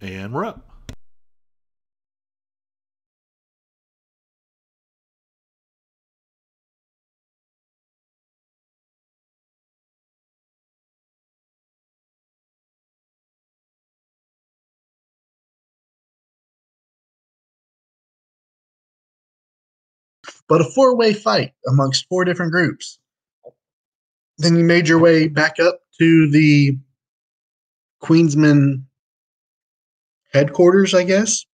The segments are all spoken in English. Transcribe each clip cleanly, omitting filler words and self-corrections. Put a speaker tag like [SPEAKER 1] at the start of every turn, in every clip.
[SPEAKER 1] And we're up.
[SPEAKER 2] But a four-way fight amongst four different groups. Then you made your way back up to the Queensman headquarters, I guess,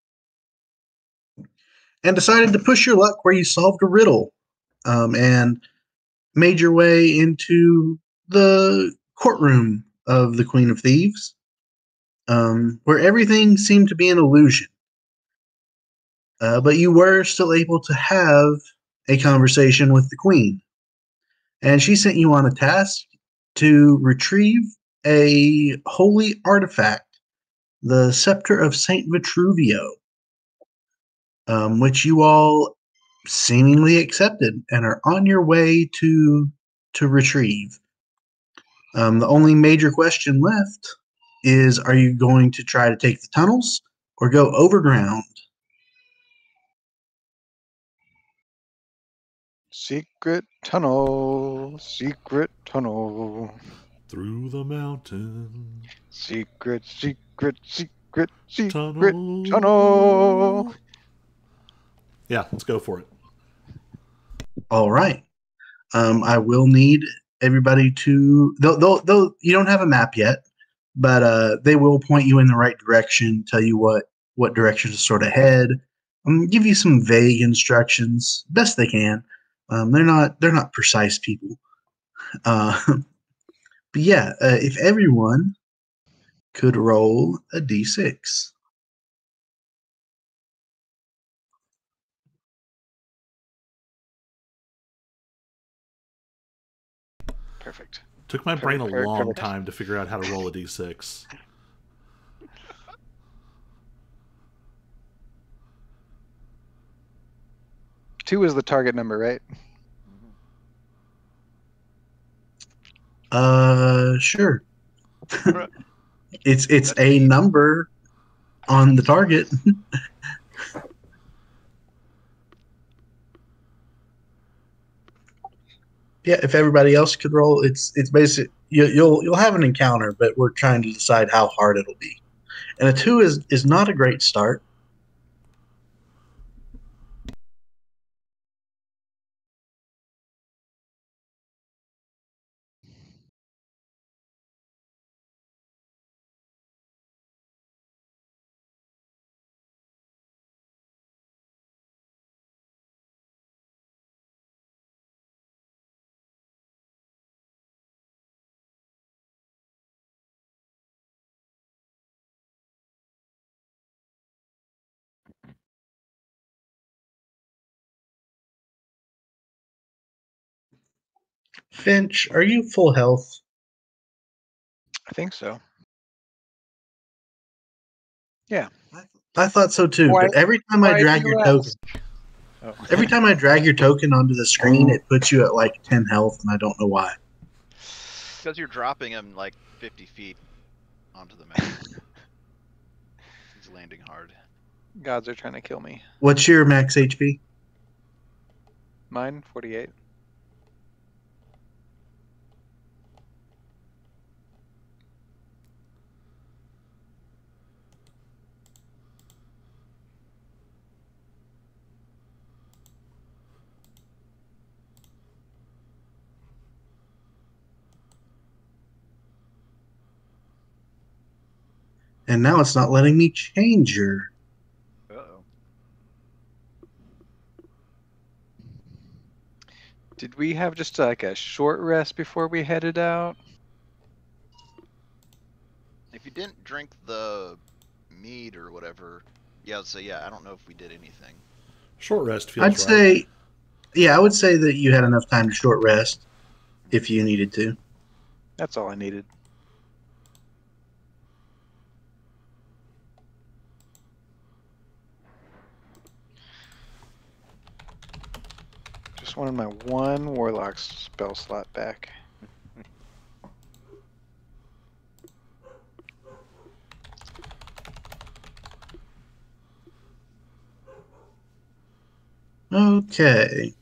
[SPEAKER 2] and decided to push your luck where you solved a riddle and made your way into the courtroom of the Queen of Thieves, where everything seemed to be an illusion. But you were still able to have a conversation with the Queen. And she sent you on a task to retrieve a holy artifact, the Scepter of Saint Vitruvio, which you all seemingly accepted and are on your way to retrieve. The only major question left is, are you going to try to take the tunnels or go overground?
[SPEAKER 3] Secret tunnel, secret tunnel.
[SPEAKER 1] Through the mountain.
[SPEAKER 3] Secret, secret, secret, secret
[SPEAKER 1] Tunnel.
[SPEAKER 3] tunnel.
[SPEAKER 1] Yeah, let's go for it.
[SPEAKER 2] All right. I will need everybody to. They'll you don't have a map yet, but they will point you in the right direction, tell you what direction to sort of head, give you some vague instructions, best they can. They're not precise people. But yeah, if everyone could roll a d6.
[SPEAKER 3] Perfect.
[SPEAKER 1] Took my brain a long
[SPEAKER 3] Perfect.
[SPEAKER 1] time to figure out how to roll a d6.
[SPEAKER 3] Two is the target number, right?
[SPEAKER 2] Sure. It's a number on the target. Yeah, if everybody else could roll, it's basic. You'll have an encounter, but we're trying to decide how hard it'll be. And a 2 is not a great start. Finch, are you full health?
[SPEAKER 3] I think so. Yeah.
[SPEAKER 2] I thought so too, but every time I drag your token, every time I drag your token onto the screen, it puts you at like 10 health, and I don't know why.
[SPEAKER 4] Because you're dropping him like 50 feet onto the map. He's landing hard.
[SPEAKER 3] Gods are trying to kill me.
[SPEAKER 2] What's your max HP?
[SPEAKER 3] Mine, 48.
[SPEAKER 2] And now it's not letting me change your.
[SPEAKER 4] Uh-oh.
[SPEAKER 3] Did we have just like a short rest before we headed out?
[SPEAKER 4] If you didn't drink the mead or whatever, yeah, so yeah, I don't know if we did anything.
[SPEAKER 1] Short rest feels
[SPEAKER 2] I'd
[SPEAKER 1] right.
[SPEAKER 2] say, yeah, I would say that you had enough time to short rest if you needed to.
[SPEAKER 3] That's all I needed. Just wanted my one warlock spell slot back.
[SPEAKER 2] Okay.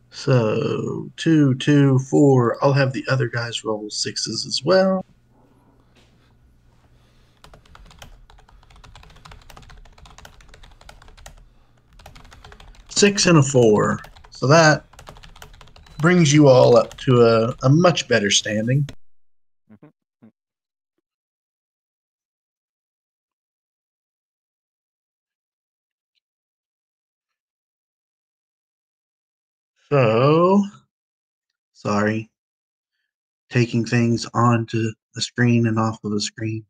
[SPEAKER 2] So 2, 2, 4. I'll have the other guys roll 6s as well. 6 and a 4. So that brings you all up to a much better standing. So, sorry, taking things onto the screen and off of the screen.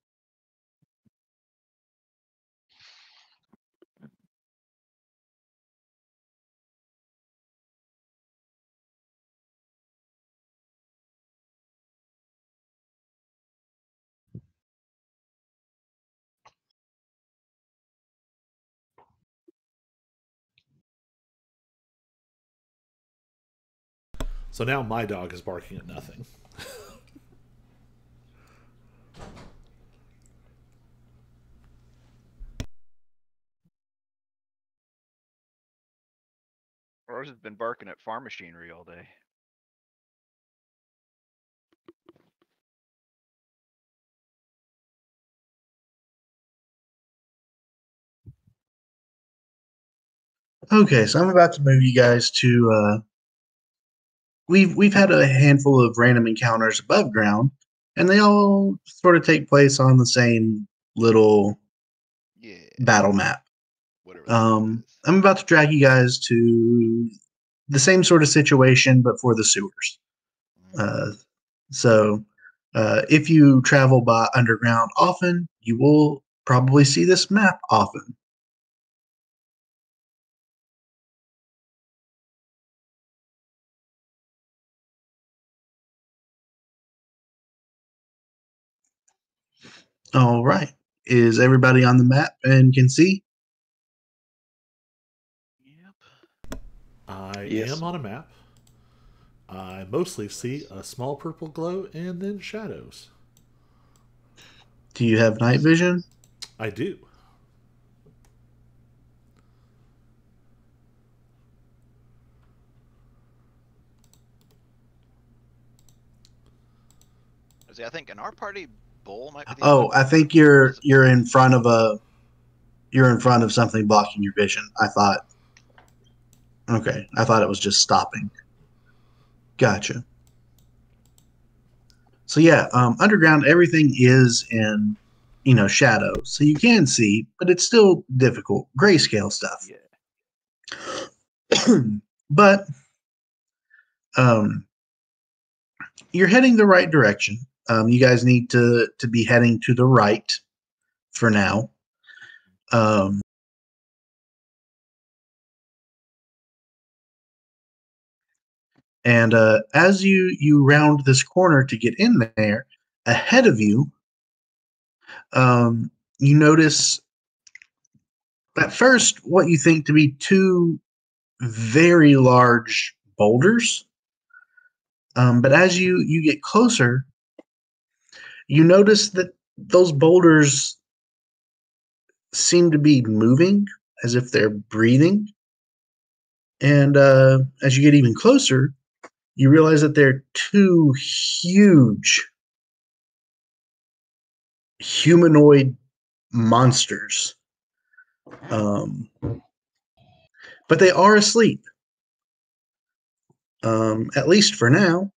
[SPEAKER 1] So now my dog is barking at nothing.
[SPEAKER 4] Ours has been barking at farm machinery all day.
[SPEAKER 2] Okay, so I'm about to move you guys to. We've had a handful of random encounters above ground, and they all sort of take place on the same little
[SPEAKER 4] Yeah.
[SPEAKER 2] battle map.
[SPEAKER 4] Whatever that is.
[SPEAKER 2] I'm about to drag you guys to the same sort of situation, but for the sewers. So, if you travel by underground often, you will probably see this map often. All right. Is everybody on the map and can see?
[SPEAKER 4] Yep.
[SPEAKER 1] I
[SPEAKER 3] Yes.
[SPEAKER 1] am on a map. I mostly see a small purple glow and then shadows.
[SPEAKER 2] Do you have night vision?
[SPEAKER 1] I do.
[SPEAKER 4] See, I think in our party, Bull might be the
[SPEAKER 2] Oh,
[SPEAKER 4] only
[SPEAKER 2] I
[SPEAKER 4] one.
[SPEAKER 2] think you're in front of something blocking your vision. I thought. Okay, I thought it was just stopping. Gotcha. So yeah, underground everything is in shadow, so you can see, but it's still difficult. Grayscale stuff.
[SPEAKER 4] Yeah.
[SPEAKER 2] But you're heading the right direction. You guys need to be heading to the right for now. And as you round this corner to get in there, ahead of you, you notice at first what you think to be two very large boulders. But as you get closer, you notice that those boulders seem to be moving as if they're breathing. And as you get even closer, you realize that they're two huge humanoid monsters. But they are asleep, at least for now.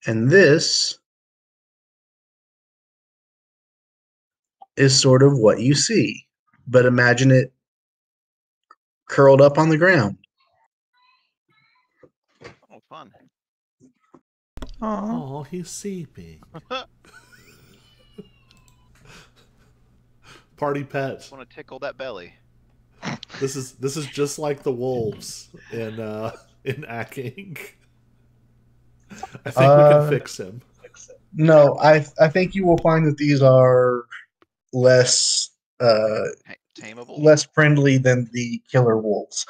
[SPEAKER 2] And this is sort of what you see. But imagine it curled up on the ground.
[SPEAKER 4] Oh, fun.
[SPEAKER 1] Oh, he's sleeping. Party pet.
[SPEAKER 4] Want to tickle that belly?
[SPEAKER 1] This is just like the wolves in Acking. I think we can fix him.
[SPEAKER 2] No, I think you will find that these are less
[SPEAKER 4] Tameable?
[SPEAKER 2] less friendly than the killer wolves.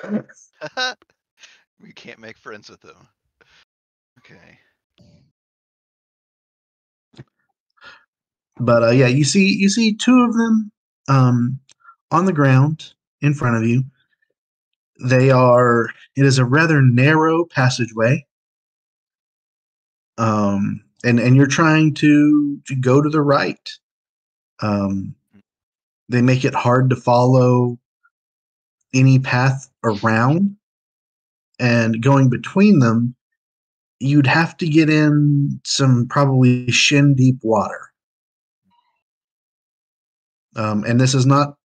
[SPEAKER 4] We can't make friends with them. Okay.
[SPEAKER 2] But yeah, you see two of them on the ground in front of you. It is a rather narrow passageway. And you're trying to go to the right. Um, they make it hard to follow any path around, and going between them, you'd have to get in some probably shin deep water. And this is not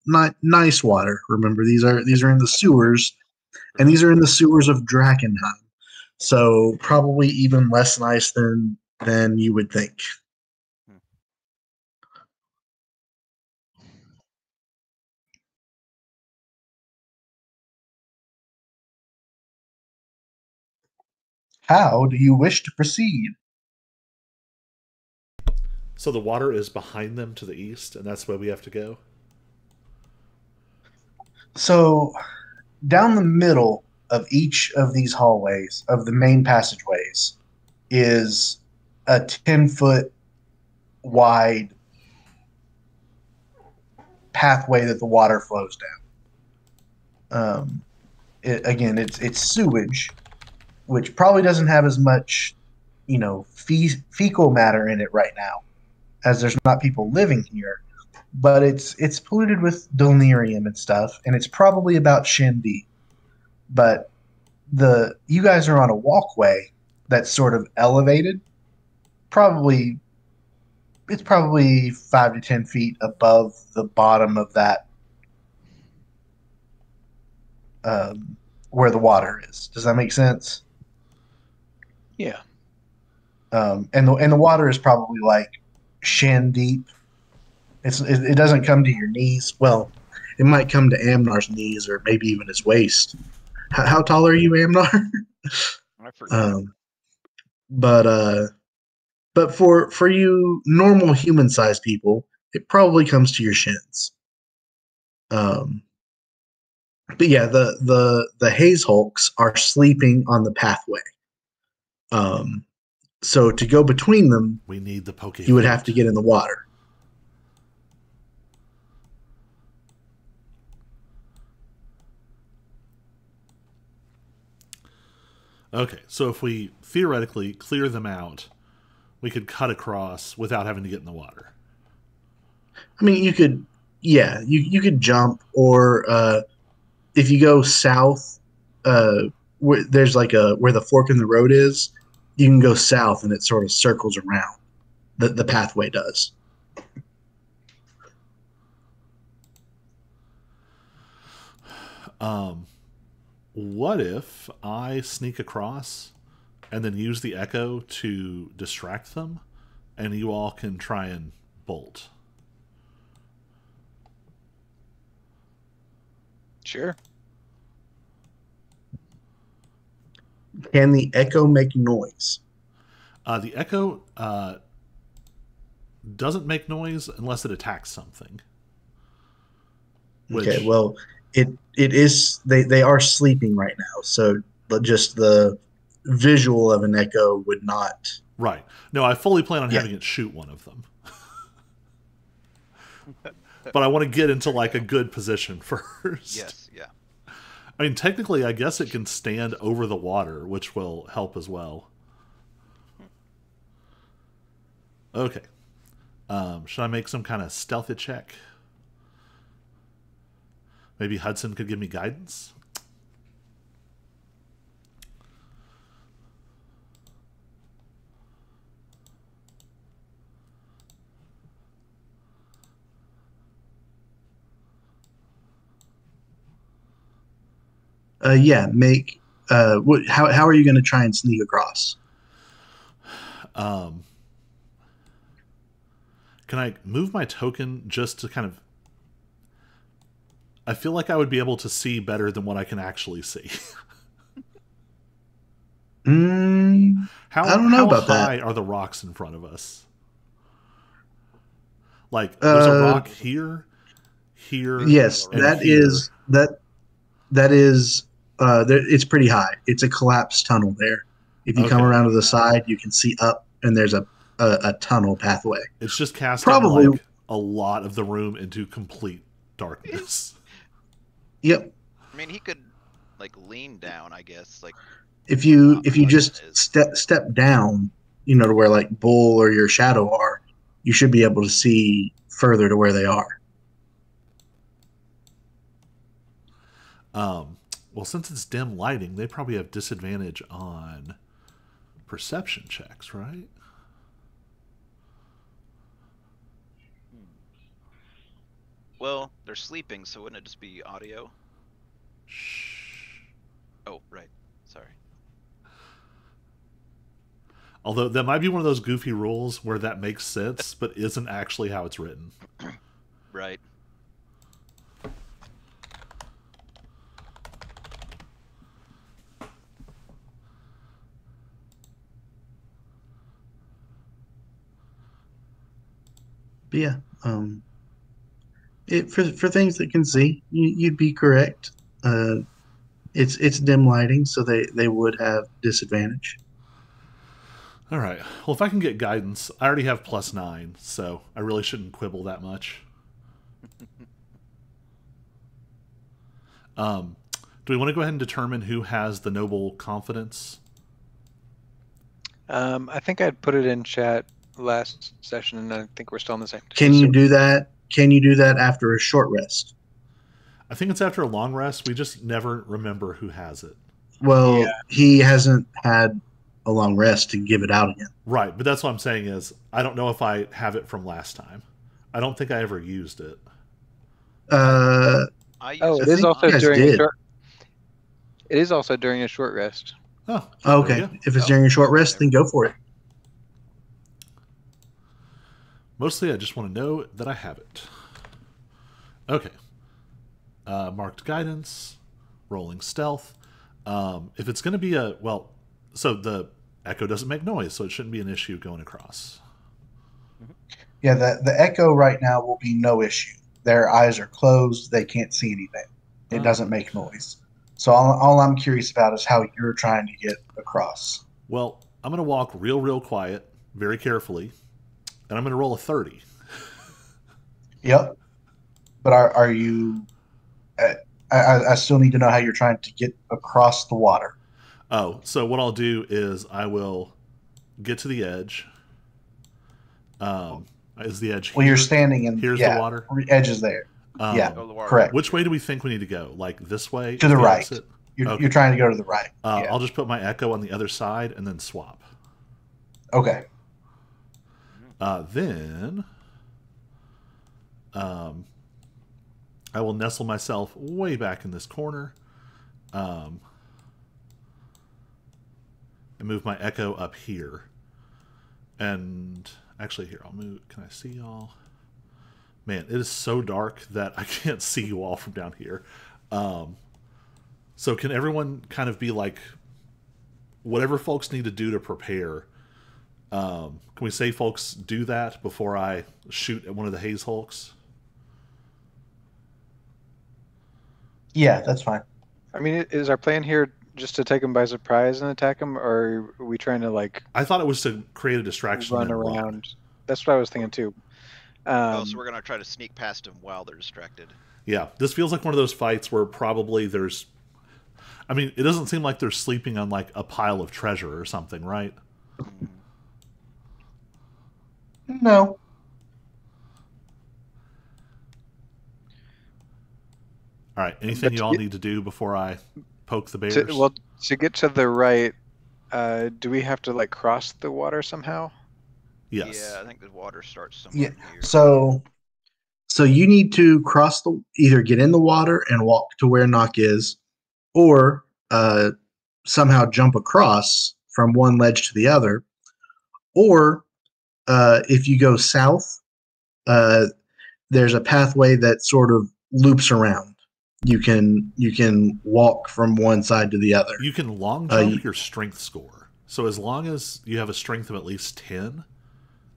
[SPEAKER 2] nice water. Remember, these are in the sewers, and these are in the sewers of Drakkenheim. So probably even less nice than you would think. How do you wish to proceed?
[SPEAKER 1] So the water is behind them to the east, and that's where we have to go.
[SPEAKER 2] So down the middle of each of these hallways, of the main passageways, is a 10-foot wide pathway that the water flows down. Again, it's sewage, which probably doesn't have as much, fecal matter in it right now, as there's not people living here. But it's polluted with delirium and stuff, and it's probably about shin deep. But you guys are on a walkway that's sort of elevated. It's probably 5 to 10 feet above the bottom of that, where the water is. Does that make sense?
[SPEAKER 3] Yeah.
[SPEAKER 2] And the water is probably like shin deep. It doesn't come to your knees. Well, it might come to Amnar's knees, or maybe even his waist. How tall are you, Amnar?
[SPEAKER 4] I forgot.
[SPEAKER 2] But for you normal human sized people, it probably comes to your shins. But yeah, the haze hulks are sleeping on the pathway. So to go between them,
[SPEAKER 1] We need the poke.
[SPEAKER 2] you would have to get in the water.
[SPEAKER 1] Okay, so if we theoretically clear them out, we could cut across without having to get in the water.
[SPEAKER 2] I mean, you could jump, or if you go south, there's like where the fork in the road is, you can go south, and it sort of circles around. The pathway does.
[SPEAKER 1] What if I sneak across and then use the echo to distract them, and you all can try and bolt?
[SPEAKER 3] Sure.
[SPEAKER 2] Can the echo make noise?
[SPEAKER 1] The echo doesn't make noise unless it attacks something.
[SPEAKER 2] Okay, well, it is they are sleeping right now, so just the visual of an echo would not.
[SPEAKER 1] Right. No, I fully plan on having it shoot one of them. But I want to get into like a good position first.
[SPEAKER 4] Yes, yeah.
[SPEAKER 1] I mean, technically, I guess it can stand over the water, which will help as well. Okay. Should I make some kind of stealthy check? Maybe Hudson could give me guidance?
[SPEAKER 2] Yeah, make. How are you going to try and sneak across?
[SPEAKER 1] Can I move my token just to kind of... I feel like I would be able to see better than what I can actually see.
[SPEAKER 2] I don't know about that.
[SPEAKER 1] How high are the rocks in front of us? Like, there's a rock here, here.
[SPEAKER 2] Yes,
[SPEAKER 1] and
[SPEAKER 2] that
[SPEAKER 1] here.
[SPEAKER 2] is that is. It's pretty high. It's a collapsed tunnel there. If you come
[SPEAKER 1] Okay.
[SPEAKER 2] around to the side, you can see up, and there's a a tunnel pathway.
[SPEAKER 1] It's just casting
[SPEAKER 2] Probably.
[SPEAKER 1] like a lot of the room into complete darkness.
[SPEAKER 2] Yep.
[SPEAKER 4] I mean, he could like lean down, I guess. Like
[SPEAKER 2] If you
[SPEAKER 4] Hudson
[SPEAKER 2] just
[SPEAKER 4] is.
[SPEAKER 2] step down, to where like Bull or your shadow are, you should be able to see further to where they are.
[SPEAKER 1] Well, since it's dim lighting, they probably have disadvantage on perception checks, right?
[SPEAKER 4] Well, they're sleeping, so wouldn't it just be audio?
[SPEAKER 1] Shh.
[SPEAKER 4] Oh, right. Sorry.
[SPEAKER 1] Although that might be one of those goofy rules where that makes sense, but isn't actually how it's written.
[SPEAKER 4] Right.
[SPEAKER 2] But yeah, for things that can see, you'd be correct. It's dim lighting, so they would have disadvantage.
[SPEAKER 1] All right. Well, if I can get guidance, I already have +9, so I really shouldn't quibble that much. Do we want to go ahead and determine who has the noble confidence?
[SPEAKER 3] I think I'd put it in chat last session, and I think we're still on the same.
[SPEAKER 2] Can you do that? Can you do that after a short rest?
[SPEAKER 1] I think it's after a long rest. We just never remember who has it.
[SPEAKER 2] Well,
[SPEAKER 3] Yeah.
[SPEAKER 2] he hasn't had a long rest to give it out again.
[SPEAKER 1] Right, but that's what I'm saying is I don't know if I have it from last time. I don't think I ever used it.
[SPEAKER 2] Uh,
[SPEAKER 4] I
[SPEAKER 3] Oh,
[SPEAKER 4] used
[SPEAKER 3] it is
[SPEAKER 2] think
[SPEAKER 3] also
[SPEAKER 2] you guys
[SPEAKER 3] during a
[SPEAKER 2] did.
[SPEAKER 3] short. It is also during a short rest.
[SPEAKER 1] Oh, there we
[SPEAKER 2] okay.
[SPEAKER 1] go.
[SPEAKER 2] If it's during a short rest, then go for it.
[SPEAKER 1] Mostly I just want to know that I have it. Okay. Marked guidance, rolling stealth. If it's going to be so the echo doesn't make noise, so it shouldn't be an issue going across.
[SPEAKER 2] Yeah, the echo right now will be no issue. Their eyes are closed; they can't see anything. It doesn't make noise. So all I'm curious about is how you're trying to get across.
[SPEAKER 1] Well, I'm going to walk real quiet, very carefully, and I'm going to roll a 30.
[SPEAKER 2] Yep. But are you? I still need to know how you're trying to get across the water.
[SPEAKER 1] Oh, so what I'll do is I will get to the edge. Is the edge here?
[SPEAKER 2] Well, you're standing in.
[SPEAKER 1] Here's
[SPEAKER 2] yeah,
[SPEAKER 1] the water.
[SPEAKER 2] Edge is there. Yeah,
[SPEAKER 4] Oh, the water.
[SPEAKER 2] correct.
[SPEAKER 1] Which way do we think we need to go? Like this way?
[SPEAKER 2] To the right.
[SPEAKER 1] Opposite?
[SPEAKER 2] You're,
[SPEAKER 1] Okay.
[SPEAKER 2] you're trying to go to the right. Yeah.
[SPEAKER 1] I'll just put my echo on the other side and then swap.
[SPEAKER 2] Okay.
[SPEAKER 1] Then I will nestle myself way back in this corner and move my echo up here. And actually here, I'll move. Can I see y'all? Man, it is so dark that I can't see you all from down here. So can everyone kind of be like, whatever folks need to do to prepare, can we say folks do that before I shoot at one of the haze hulks?
[SPEAKER 2] Yeah, that's fine.
[SPEAKER 3] I mean, is our plan here just to take them by surprise and attack them, or are we trying to like
[SPEAKER 1] I thought it was to create a distraction
[SPEAKER 3] run
[SPEAKER 1] and
[SPEAKER 3] around? That's what I was thinking too.
[SPEAKER 4] Oh, so we're gonna try to sneak past them while they're distracted.
[SPEAKER 1] Yeah, this feels like one of those fights where probably there's... I mean, it doesn't seem like they're sleeping on like a pile of treasure or something, right?
[SPEAKER 2] No.
[SPEAKER 1] All right, anything
[SPEAKER 3] But
[SPEAKER 1] you all need to do before I poke the bears?
[SPEAKER 3] To get to the right, do we have to like cross the water somehow?
[SPEAKER 1] Yes.
[SPEAKER 4] Yeah, I think the water starts somewhere
[SPEAKER 2] Yeah.
[SPEAKER 4] here.
[SPEAKER 2] So you need to either get in the water and walk to where Nock is, or somehow jump across from one ledge to the other, or if you go south, there's a pathway that sort of loops around. You can walk from one side to the other.
[SPEAKER 1] You can long jump your strength score. So as long as you have a strength of at least 10,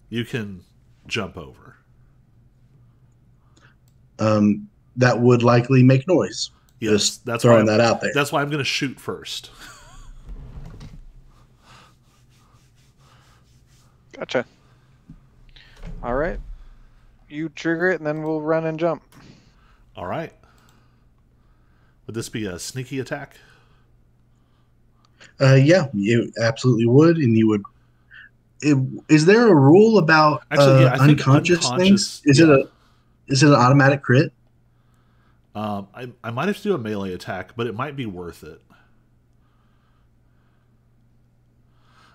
[SPEAKER 1] you can jump over.
[SPEAKER 2] That would likely make noise.
[SPEAKER 1] Yes,
[SPEAKER 2] Just
[SPEAKER 1] that's
[SPEAKER 2] throwing
[SPEAKER 1] why
[SPEAKER 2] that out there.
[SPEAKER 1] That's why I'm going to shoot first.
[SPEAKER 3] Gotcha. All right. You trigger it, and then we'll run and jump.
[SPEAKER 1] All right. Would this be a sneaky attack?
[SPEAKER 2] Yeah, you absolutely would, and you would. Is there a rule about
[SPEAKER 1] Actually, yeah, I think
[SPEAKER 2] unconscious things?
[SPEAKER 1] unconscious. Yeah.
[SPEAKER 2] Is it an automatic crit?
[SPEAKER 1] I might have to do a melee attack, but it might be worth it.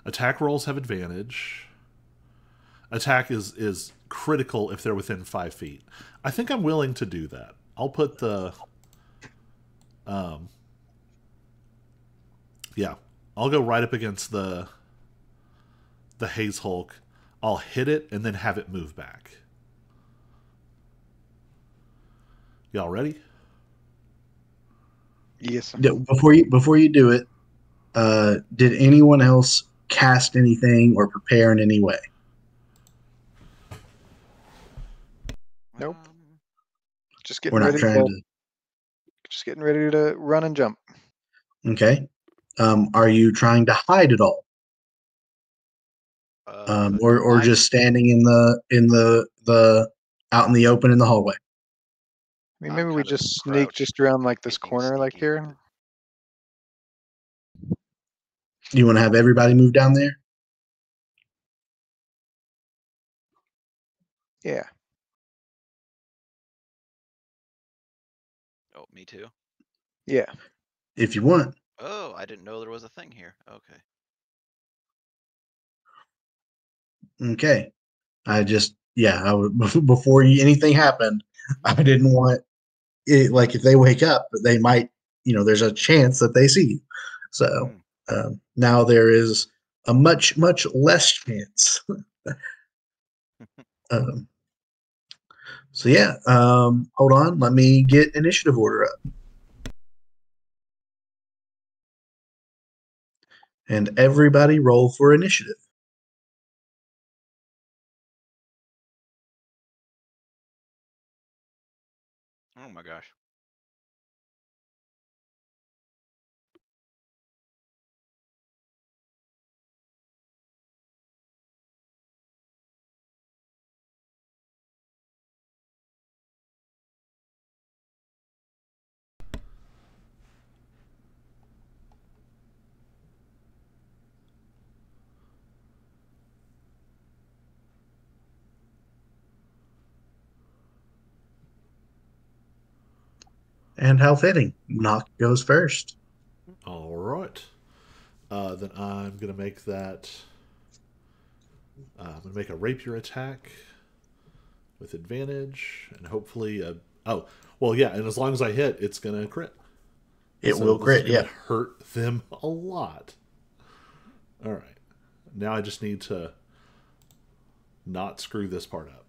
[SPEAKER 1] Attack rolls have advantage. Attack is critical if they're within 5 feet. I think I'm willing to do that. I'll put the... yeah, I'll go right up against the Haze Hulk. I'll hit it and then have it move back. Y'all ready?
[SPEAKER 3] Yes.
[SPEAKER 2] Yeah, before you do it, did anyone else cast anything or prepare in any way?
[SPEAKER 3] Nope. Just
[SPEAKER 2] We're not trying to.
[SPEAKER 3] Just getting ready to run and jump.
[SPEAKER 2] Okay. Are you trying to hide at all, or just standing in the out in the open in the hallway?
[SPEAKER 3] I mean, maybe we just sneak just around like this corner, like here.
[SPEAKER 2] Do you want to have everybody move down there?
[SPEAKER 3] Yeah.
[SPEAKER 4] Oh, me too.
[SPEAKER 3] Yeah.
[SPEAKER 2] If you want.
[SPEAKER 4] Oh, I didn't know there was a thing here. Okay.
[SPEAKER 2] Okay. I just before anything happened, I didn't want it, like, if they wake up, they might, there's a chance that they see you. So now there is a much less chance. um, so yeah, hold on, let me get initiative order up. And everybody roll for initiative.
[SPEAKER 4] Oh my gosh.
[SPEAKER 2] And how fitting. Nock goes first.
[SPEAKER 1] All right. Then I'm going to make that... I'm going to make a rapier attack with advantage, and hopefully... oh, well, yeah, and as long as I hit, it's going to crit.
[SPEAKER 2] It will crit, yeah.
[SPEAKER 1] Hurt them a lot. All right. Now I just need to not screw this part up.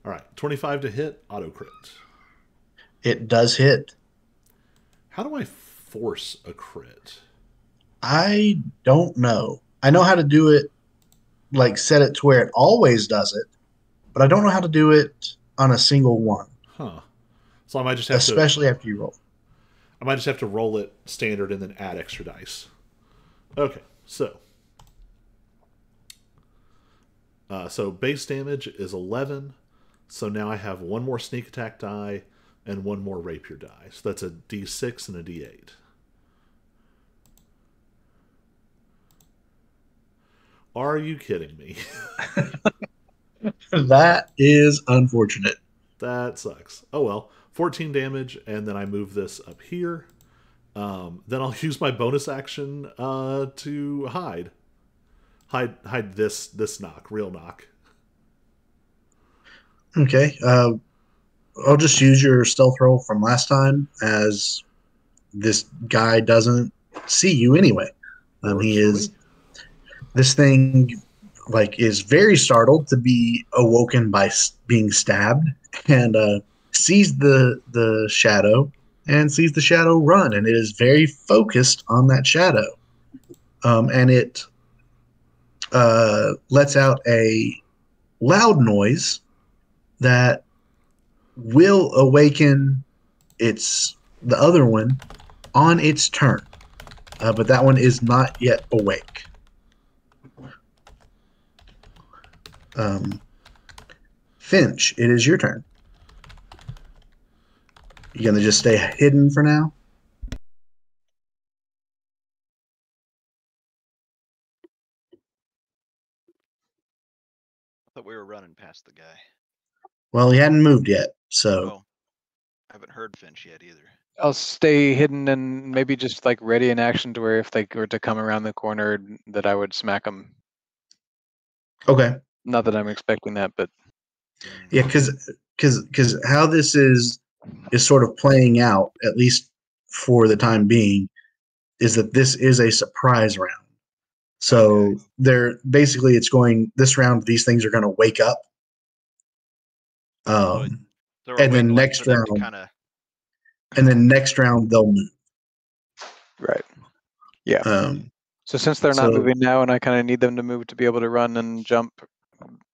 [SPEAKER 1] All right, 25 to hit, auto crit.
[SPEAKER 2] It does hit.
[SPEAKER 1] How do I force a crit?
[SPEAKER 2] I don't know. I know how to do it, like set it to where it always does it, but I don't know how to do it on a single one.
[SPEAKER 1] Huh. So I might just have
[SPEAKER 2] especially after you roll.
[SPEAKER 1] I might just have to roll it standard and then add extra dice. Okay, so base damage is 11. So now I have one more sneak attack die and one more rapier die. So that's a D6 and a D8. Are you kidding me?
[SPEAKER 2] That is unfortunate.
[SPEAKER 1] That sucks. Oh well. 14 damage, and then I move this up here. Then I'll use my bonus action to hide. Hide this knock, real knock.
[SPEAKER 2] Okay. I'll just use your stealth roll from last time, as this guy doesn't see you anyway. This thing is very startled to be awoken by being stabbed, and sees the shadow and sees the shadow run, and it is very focused on that shadow. And it lets out a loud noise that will awaken the other one on its turn. But that one is not yet awake. Finch, it is your turn. You gonna just stay hidden for now?
[SPEAKER 4] I thought we were running past the guy.
[SPEAKER 2] Well, he hadn't moved yet, so
[SPEAKER 4] Oh, I haven't heard Finch yet either.
[SPEAKER 3] I'll stay hidden and maybe just like ready in action to where if they were to come around the corner, that I would smack them.
[SPEAKER 2] okay.
[SPEAKER 3] Not that I'm expecting that, but
[SPEAKER 2] Yeah, because how this is sort of playing out, at least for the time being, is that this is a surprise round. So
[SPEAKER 4] Okay.
[SPEAKER 2] they're basically it's going this round. These things are going to wake up,
[SPEAKER 4] So
[SPEAKER 2] um,
[SPEAKER 4] we're
[SPEAKER 2] and then
[SPEAKER 4] waiting like,
[SPEAKER 2] next
[SPEAKER 4] for them to
[SPEAKER 2] round,
[SPEAKER 4] kind of.
[SPEAKER 2] next round they'll move.
[SPEAKER 3] right. Yeah.
[SPEAKER 2] Um,
[SPEAKER 3] So since they're not
[SPEAKER 2] so
[SPEAKER 3] moving now and I kind of need them to move to be able to run and jump,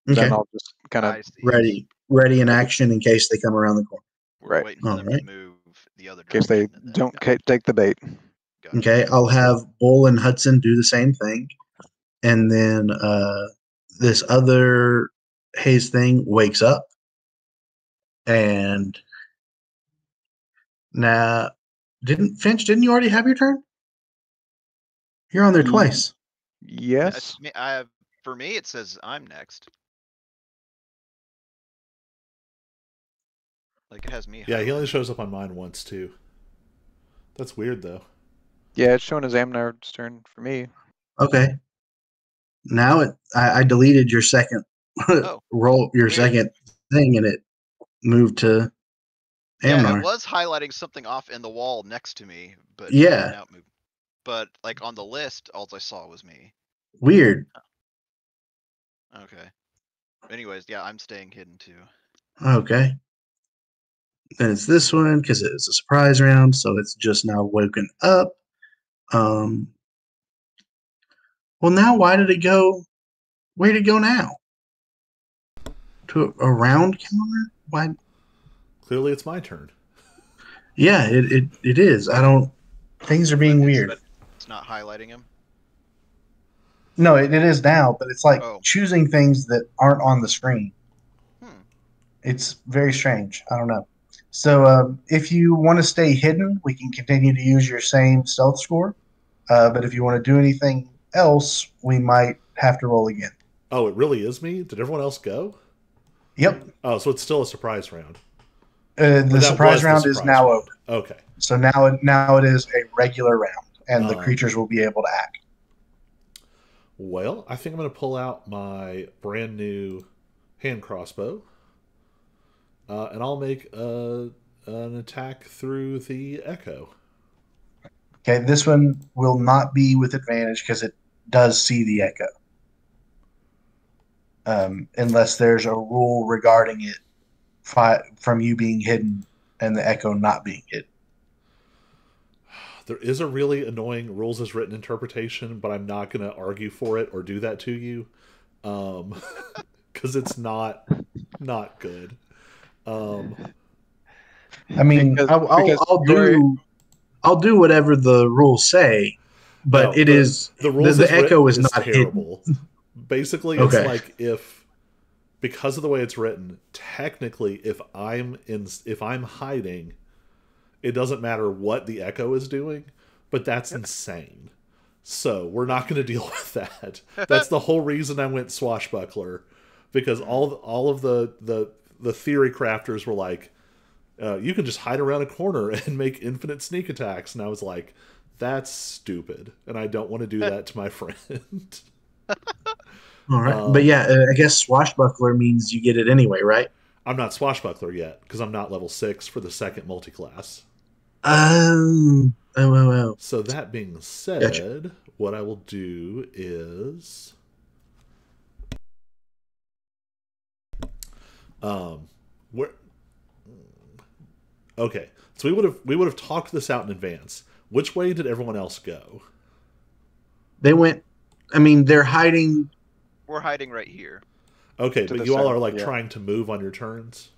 [SPEAKER 3] then
[SPEAKER 2] okay,
[SPEAKER 3] I'll just kind of,
[SPEAKER 4] I see.
[SPEAKER 2] ready in action in case they come around the corner.
[SPEAKER 4] We're
[SPEAKER 3] right.
[SPEAKER 4] waiting for them
[SPEAKER 2] Alright.
[SPEAKER 4] to move the other
[SPEAKER 3] in case they
[SPEAKER 4] direction. and then-
[SPEAKER 3] don't
[SPEAKER 4] Gotcha,
[SPEAKER 3] take the bait.
[SPEAKER 4] gotcha.
[SPEAKER 2] Okay, I'll have Bull and Hudson do the same thing, and then this other haze thing wakes up, and now didn't you already have your turn? You're on there twice.
[SPEAKER 3] Yes.
[SPEAKER 4] For me, it says I'm next. Like it has me.
[SPEAKER 1] Yeah, he only
[SPEAKER 4] highlighted.
[SPEAKER 1] shows up on mine once too. That's weird though.
[SPEAKER 3] Yeah, it's showing as Amnard's turn for me.
[SPEAKER 2] Okay. Now I deleted your second
[SPEAKER 4] Oh,
[SPEAKER 2] roll, your
[SPEAKER 4] weird.
[SPEAKER 2] second thing, and it moved to
[SPEAKER 4] Yeah,
[SPEAKER 2] Amnar.
[SPEAKER 4] it was highlighting something off in the wall next to me, but
[SPEAKER 2] Yeah.
[SPEAKER 4] now it moved. But like on the list, all I saw was me.
[SPEAKER 2] Weird.
[SPEAKER 4] Okay. Anyways, yeah, I'm staying hidden too.
[SPEAKER 2] Okay. Then it's this one because it's a surprise round, so it's just now woken up. Well, now why did it go? Where did it go now? To a round counter? Why?
[SPEAKER 1] Clearly, it's my turn.
[SPEAKER 2] Yeah, it is. I don't. Things are being weird.
[SPEAKER 4] It's not highlighting him.
[SPEAKER 2] No, it is now, but it's like
[SPEAKER 4] Oh.
[SPEAKER 2] choosing things that aren't on the screen.
[SPEAKER 4] Hmm.
[SPEAKER 2] It's very strange. I don't know. So if you want to stay hidden, we can continue to use your same stealth score. But if you want to do anything else, we might have to roll again.
[SPEAKER 1] Oh, it really is me? Did everyone else go?
[SPEAKER 2] Yep.
[SPEAKER 1] Oh, so it's still a surprise round.
[SPEAKER 2] The surprise round is now
[SPEAKER 1] round.
[SPEAKER 2] over.
[SPEAKER 1] Okay.
[SPEAKER 2] So now it is a regular round, and the creatures will be able to act.
[SPEAKER 1] Well, I think I'm going to pull out my brand new hand crossbow, and I'll make an attack through the echo.
[SPEAKER 2] Okay, this one will not be with advantage because it does see the echo. Unless there's a rule regarding it from you being hidden and the echo not being hidden.
[SPEAKER 1] There is a really annoying rules as written interpretation, but I'm not going to argue for it or do that to you, because it's not good.
[SPEAKER 2] I mean, I'll do whatever the rules say, but
[SPEAKER 1] no,
[SPEAKER 2] the echo is not
[SPEAKER 1] terrible.
[SPEAKER 2] hidden.
[SPEAKER 1] Basically, it's like because of the way it's written, technically, if I'm hiding, it doesn't matter what the echo is doing, but that's insane. So we're not going to deal with that. That's the whole reason I went swashbuckler, because all of the theory crafters were like, you can just hide around a corner and make infinite sneak attacks, and I was like, that's stupid, and I don't want to do that to my friend.
[SPEAKER 2] All right, but yeah, I guess swashbuckler means you get it anyway, right?
[SPEAKER 1] I'm not swashbuckler yet because I'm not level 6 for the second multi-class.
[SPEAKER 2] Oh.
[SPEAKER 1] So that being said,
[SPEAKER 2] gotcha.
[SPEAKER 1] What I will do is, where? Okay, so we would have talked this out in advance. Which way did everyone else go?
[SPEAKER 2] They went. I mean, they're hiding.
[SPEAKER 4] We're hiding right here.
[SPEAKER 1] Okay, but you all are like trying to move on your turns.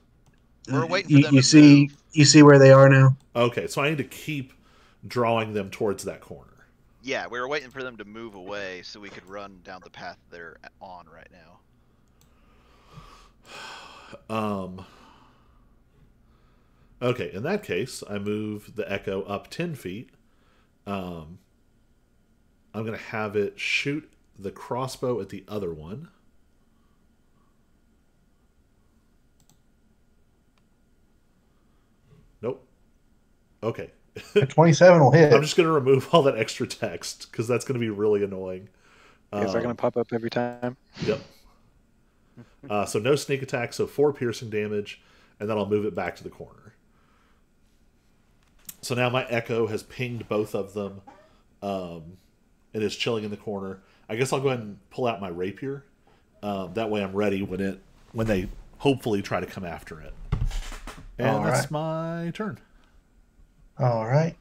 [SPEAKER 4] We're waiting for them to move.
[SPEAKER 2] You see where they are now?
[SPEAKER 1] Okay, so I need to keep drawing them towards that corner.
[SPEAKER 4] Yeah, we were waiting for them to move away so we could run down the path they're on right now.
[SPEAKER 1] Okay, in that case, I move the Echo up 10 feet. I'm going to have it shoot the crossbow at the other one. Nope. Okay.
[SPEAKER 2] A 27 will hit.
[SPEAKER 1] I'm just going to remove all that extra text because that's going to be really annoying.
[SPEAKER 3] Is that going to pop up every time?
[SPEAKER 1] Yep. So no sneak attack, so 4 piercing damage, and then I'll move it back to the corner. So now my Echo has pinged both of them and is chilling in the corner. I guess I'll go ahead and pull out my rapier. That way I'm ready when they hopefully try to come after it. And that's my turn.
[SPEAKER 2] All right.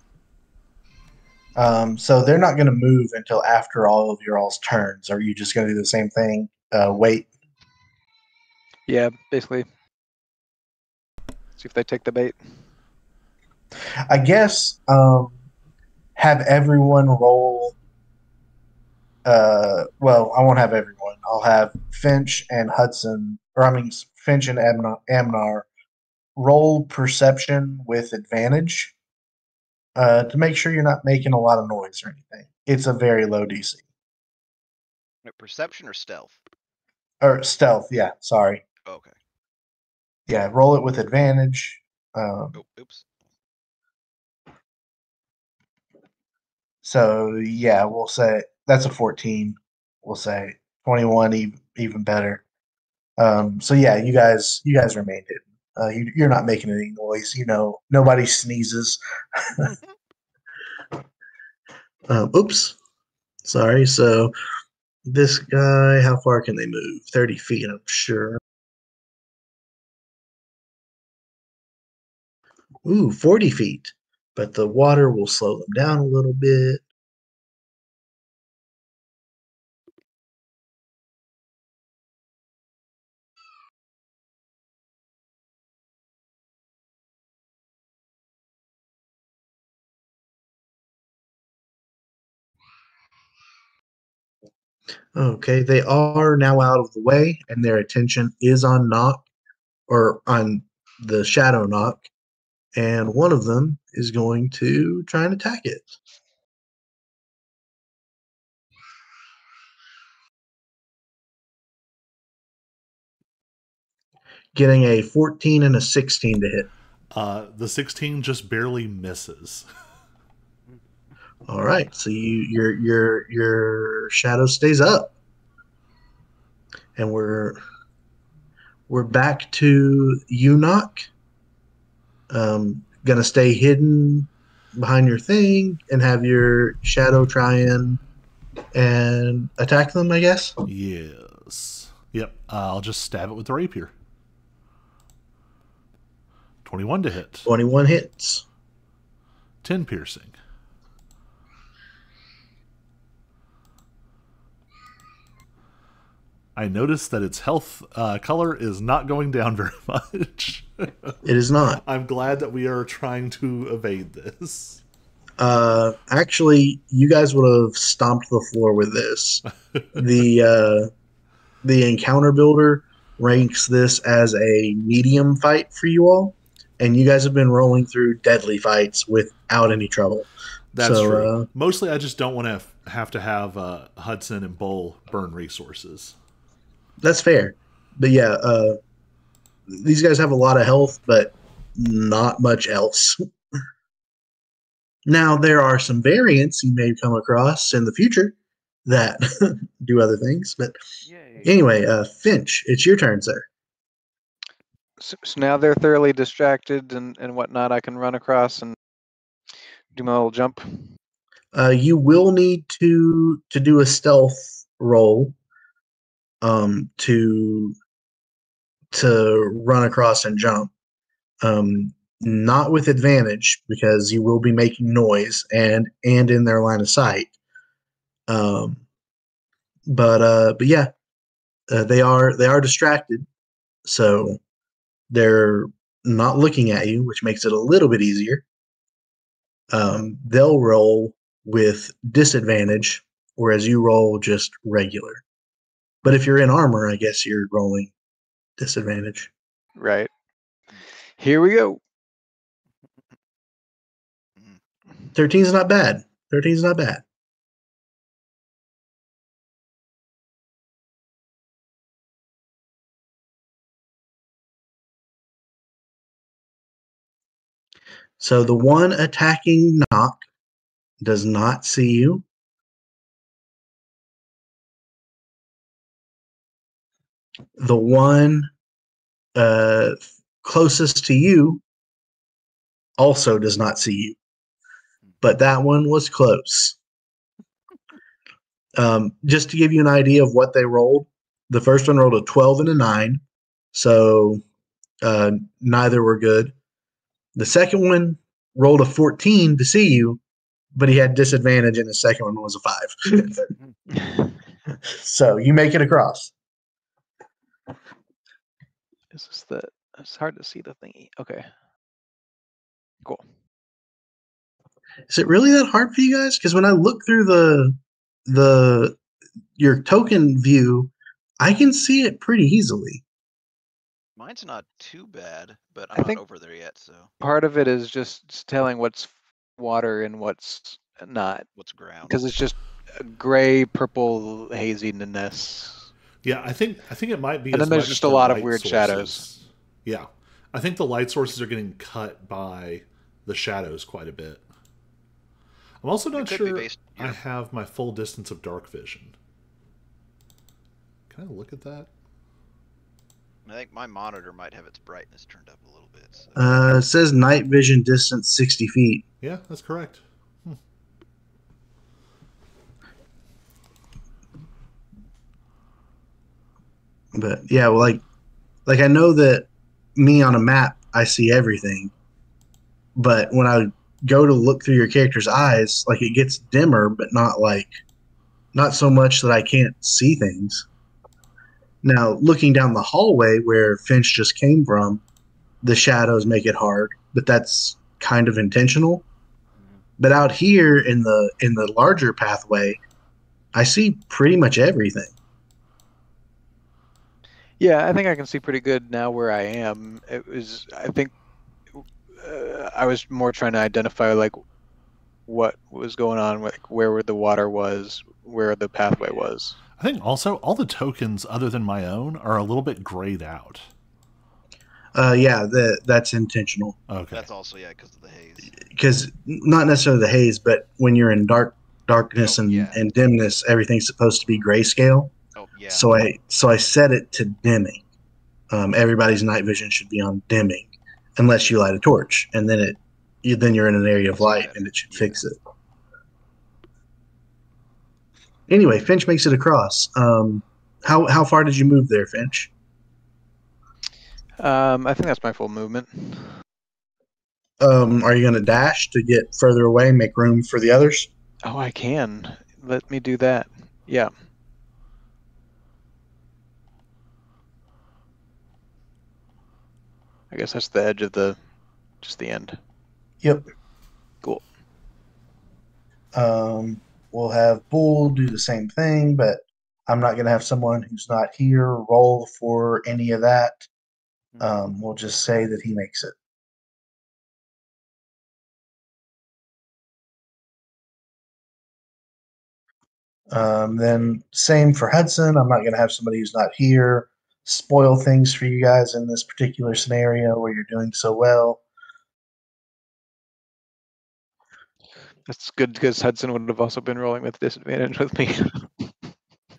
[SPEAKER 2] So they're not going to move until after all of your all's turns. Are you just going to do the same thing? Wait.
[SPEAKER 3] Yeah, basically. See if they take the bait.
[SPEAKER 2] I guess have everyone roll. Well, I won't have everyone. I'll have Finch and Hudson, Finch and Amnar roll perception with advantage to make sure you're not making a lot of noise or anything. It's a very low DC.
[SPEAKER 4] Perception or stealth?
[SPEAKER 2] Or stealth, yeah, sorry.
[SPEAKER 4] Okay.
[SPEAKER 2] Yeah, roll it with advantage.
[SPEAKER 4] Oops.
[SPEAKER 2] So, yeah, we'll say that's a 14. We'll say 21, even better. So, yeah, you guys remain hidden. You're not making any noise. Nobody sneezes. Oops. Sorry. So, this guy, how far can they move? 30 feet, I'm sure. Ooh, 40 feet. But the water will slow them down a little bit. Okay, they are now out of the way, and their attention is on Knock, or on the Shadow Knock, and one of them is going to try and attack it. Getting a 14 and a 16 to hit.
[SPEAKER 1] The 16 just barely misses.
[SPEAKER 2] All right, so your shadow stays up, and we're back to you, Knock. Gonna stay hidden behind your thing and have your shadow try and attack them, I guess.
[SPEAKER 1] Yes. Yep. I'll just stab it with the rapier. 21 to hit.
[SPEAKER 2] 21 hits.
[SPEAKER 1] 10 piercing. I noticed that its health color is not going down very much.
[SPEAKER 2] It is not.
[SPEAKER 1] I'm glad that we are trying to evade this.
[SPEAKER 2] Actually, you guys would have stomped the floor with this. The encounter builder ranks this as a medium fight for you all, and you guys have been rolling through deadly fights without any trouble.
[SPEAKER 1] That's true. Mostly, I just don't want to have Hudson and Bull burn resources.
[SPEAKER 2] That's fair. But yeah, these guys have a lot of health, but not much else. Now, there are some variants you may come across in the future that do other things. But anyway, Finch, it's your turn, sir.
[SPEAKER 3] So now they're thoroughly distracted and whatnot. I can run across and do my little jump.
[SPEAKER 2] You will need to do a stealth roll to run across and jump. Not with advantage because you will be making noise and in their line of sight. But yeah, they are distracted, so they're not looking at you, which makes it a little bit easier. They'll roll with disadvantage, whereas you roll just regular. But if you're in armor, I guess you're rolling disadvantage.
[SPEAKER 3] Right. Here we go.
[SPEAKER 2] 13's not bad. 13's not bad. So the one attacking Knock does not see you. The one closest to you also does not see you. But that one was close. Just to give you an idea of what they rolled, the first one rolled a 12 and a 9. So neither were good. The second one rolled a 14 to see you, but he had disadvantage, and the second one was a 5. So you make it across.
[SPEAKER 3] Is this the? It's hard to see the thingy. Okay. Cool.
[SPEAKER 2] Is it really that hard for you guys? Because when I look through your token view, I can see it pretty easily.
[SPEAKER 4] Mine's not too bad, but
[SPEAKER 3] I
[SPEAKER 4] I'm not
[SPEAKER 3] think-
[SPEAKER 4] over there yet, so
[SPEAKER 3] Part of it is just telling what's water and what's not,
[SPEAKER 4] what's ground?
[SPEAKER 3] because it's just gray, purple haziness.
[SPEAKER 1] Yeah, I think it might be.
[SPEAKER 3] And
[SPEAKER 1] as
[SPEAKER 3] then there's
[SPEAKER 1] much
[SPEAKER 3] just a
[SPEAKER 1] the
[SPEAKER 3] lot of
[SPEAKER 1] light
[SPEAKER 3] weird
[SPEAKER 1] sources.
[SPEAKER 3] shadows.
[SPEAKER 1] Yeah, I think the light sources are getting cut by the shadows quite a bit. I'm also not
[SPEAKER 4] could be
[SPEAKER 1] sure
[SPEAKER 4] based-
[SPEAKER 1] I
[SPEAKER 4] yeah.
[SPEAKER 1] have my full distance of dark vision. Can I look at that?
[SPEAKER 4] I think my monitor might have its brightness turned up a little bit. So.
[SPEAKER 2] It says night vision distance 60 feet.
[SPEAKER 1] Yeah, that's correct.
[SPEAKER 2] But yeah, well, like I know that me on a map, I see everything. But when I go to look through your character's eyes, like it gets dimmer, but not so much that I can't see things. Now, looking down the hallway where Finch just came from, the shadows make it hard, but that's kind of intentional. But out here in the larger pathway, I see pretty much everything.
[SPEAKER 3] Yeah, I think I can see pretty good now where I am. I think I was more trying to identify like what was going on, like where the water was, where the pathway was.
[SPEAKER 1] I think also all the tokens other than my own are a little bit grayed out.
[SPEAKER 2] Yeah, that's intentional.
[SPEAKER 1] Okay.
[SPEAKER 4] That's also because of the haze.
[SPEAKER 2] Because not necessarily the haze, but when you're in darkness
[SPEAKER 4] Oh,
[SPEAKER 2] and,
[SPEAKER 4] yeah.
[SPEAKER 2] and dimness, everything's supposed to be grayscale.
[SPEAKER 4] Oh yeah.
[SPEAKER 2] So I set it to dimming. Everybody's night vision should be on dimming, unless you light a torch, and then you're in an area of light, and it should fix it. Anyway, Finch makes it across. How far did you move there, Finch?
[SPEAKER 3] I think that's my full movement.
[SPEAKER 2] Are you going to dash to get further away, make room for the others?
[SPEAKER 3] Oh, I can. Let me do that. Yeah. I guess that's the edge of just the end.
[SPEAKER 2] Yep.
[SPEAKER 3] Cool.
[SPEAKER 2] We'll have Bull do the same thing, but I'm not going to have someone who's not here roll for any of that. We'll just say that he makes it. Then same for Hudson. I'm not going to have somebody who's not here spoil things for you guys in this particular scenario where you're doing so well.
[SPEAKER 3] That's good because Hudson would have also been rolling with disadvantage with me.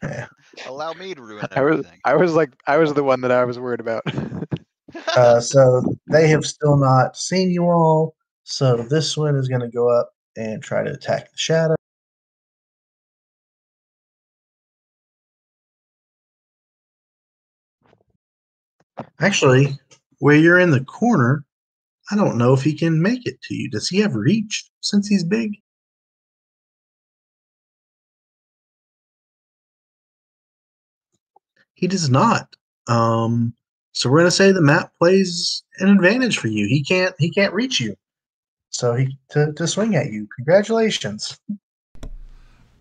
[SPEAKER 2] Yeah.
[SPEAKER 4] Allow me to ruin everything.
[SPEAKER 3] I was the one that I was worried about.
[SPEAKER 2] So they have still not seen you all. So this one is going to go up and try to attack the shadow. Actually, where you're in the corner, I don't know if he can make it to you. Does he have reach since he's big? He does not. So we're gonna say the map plays an advantage for you. He can't reach you. So to swing at you. Congratulations.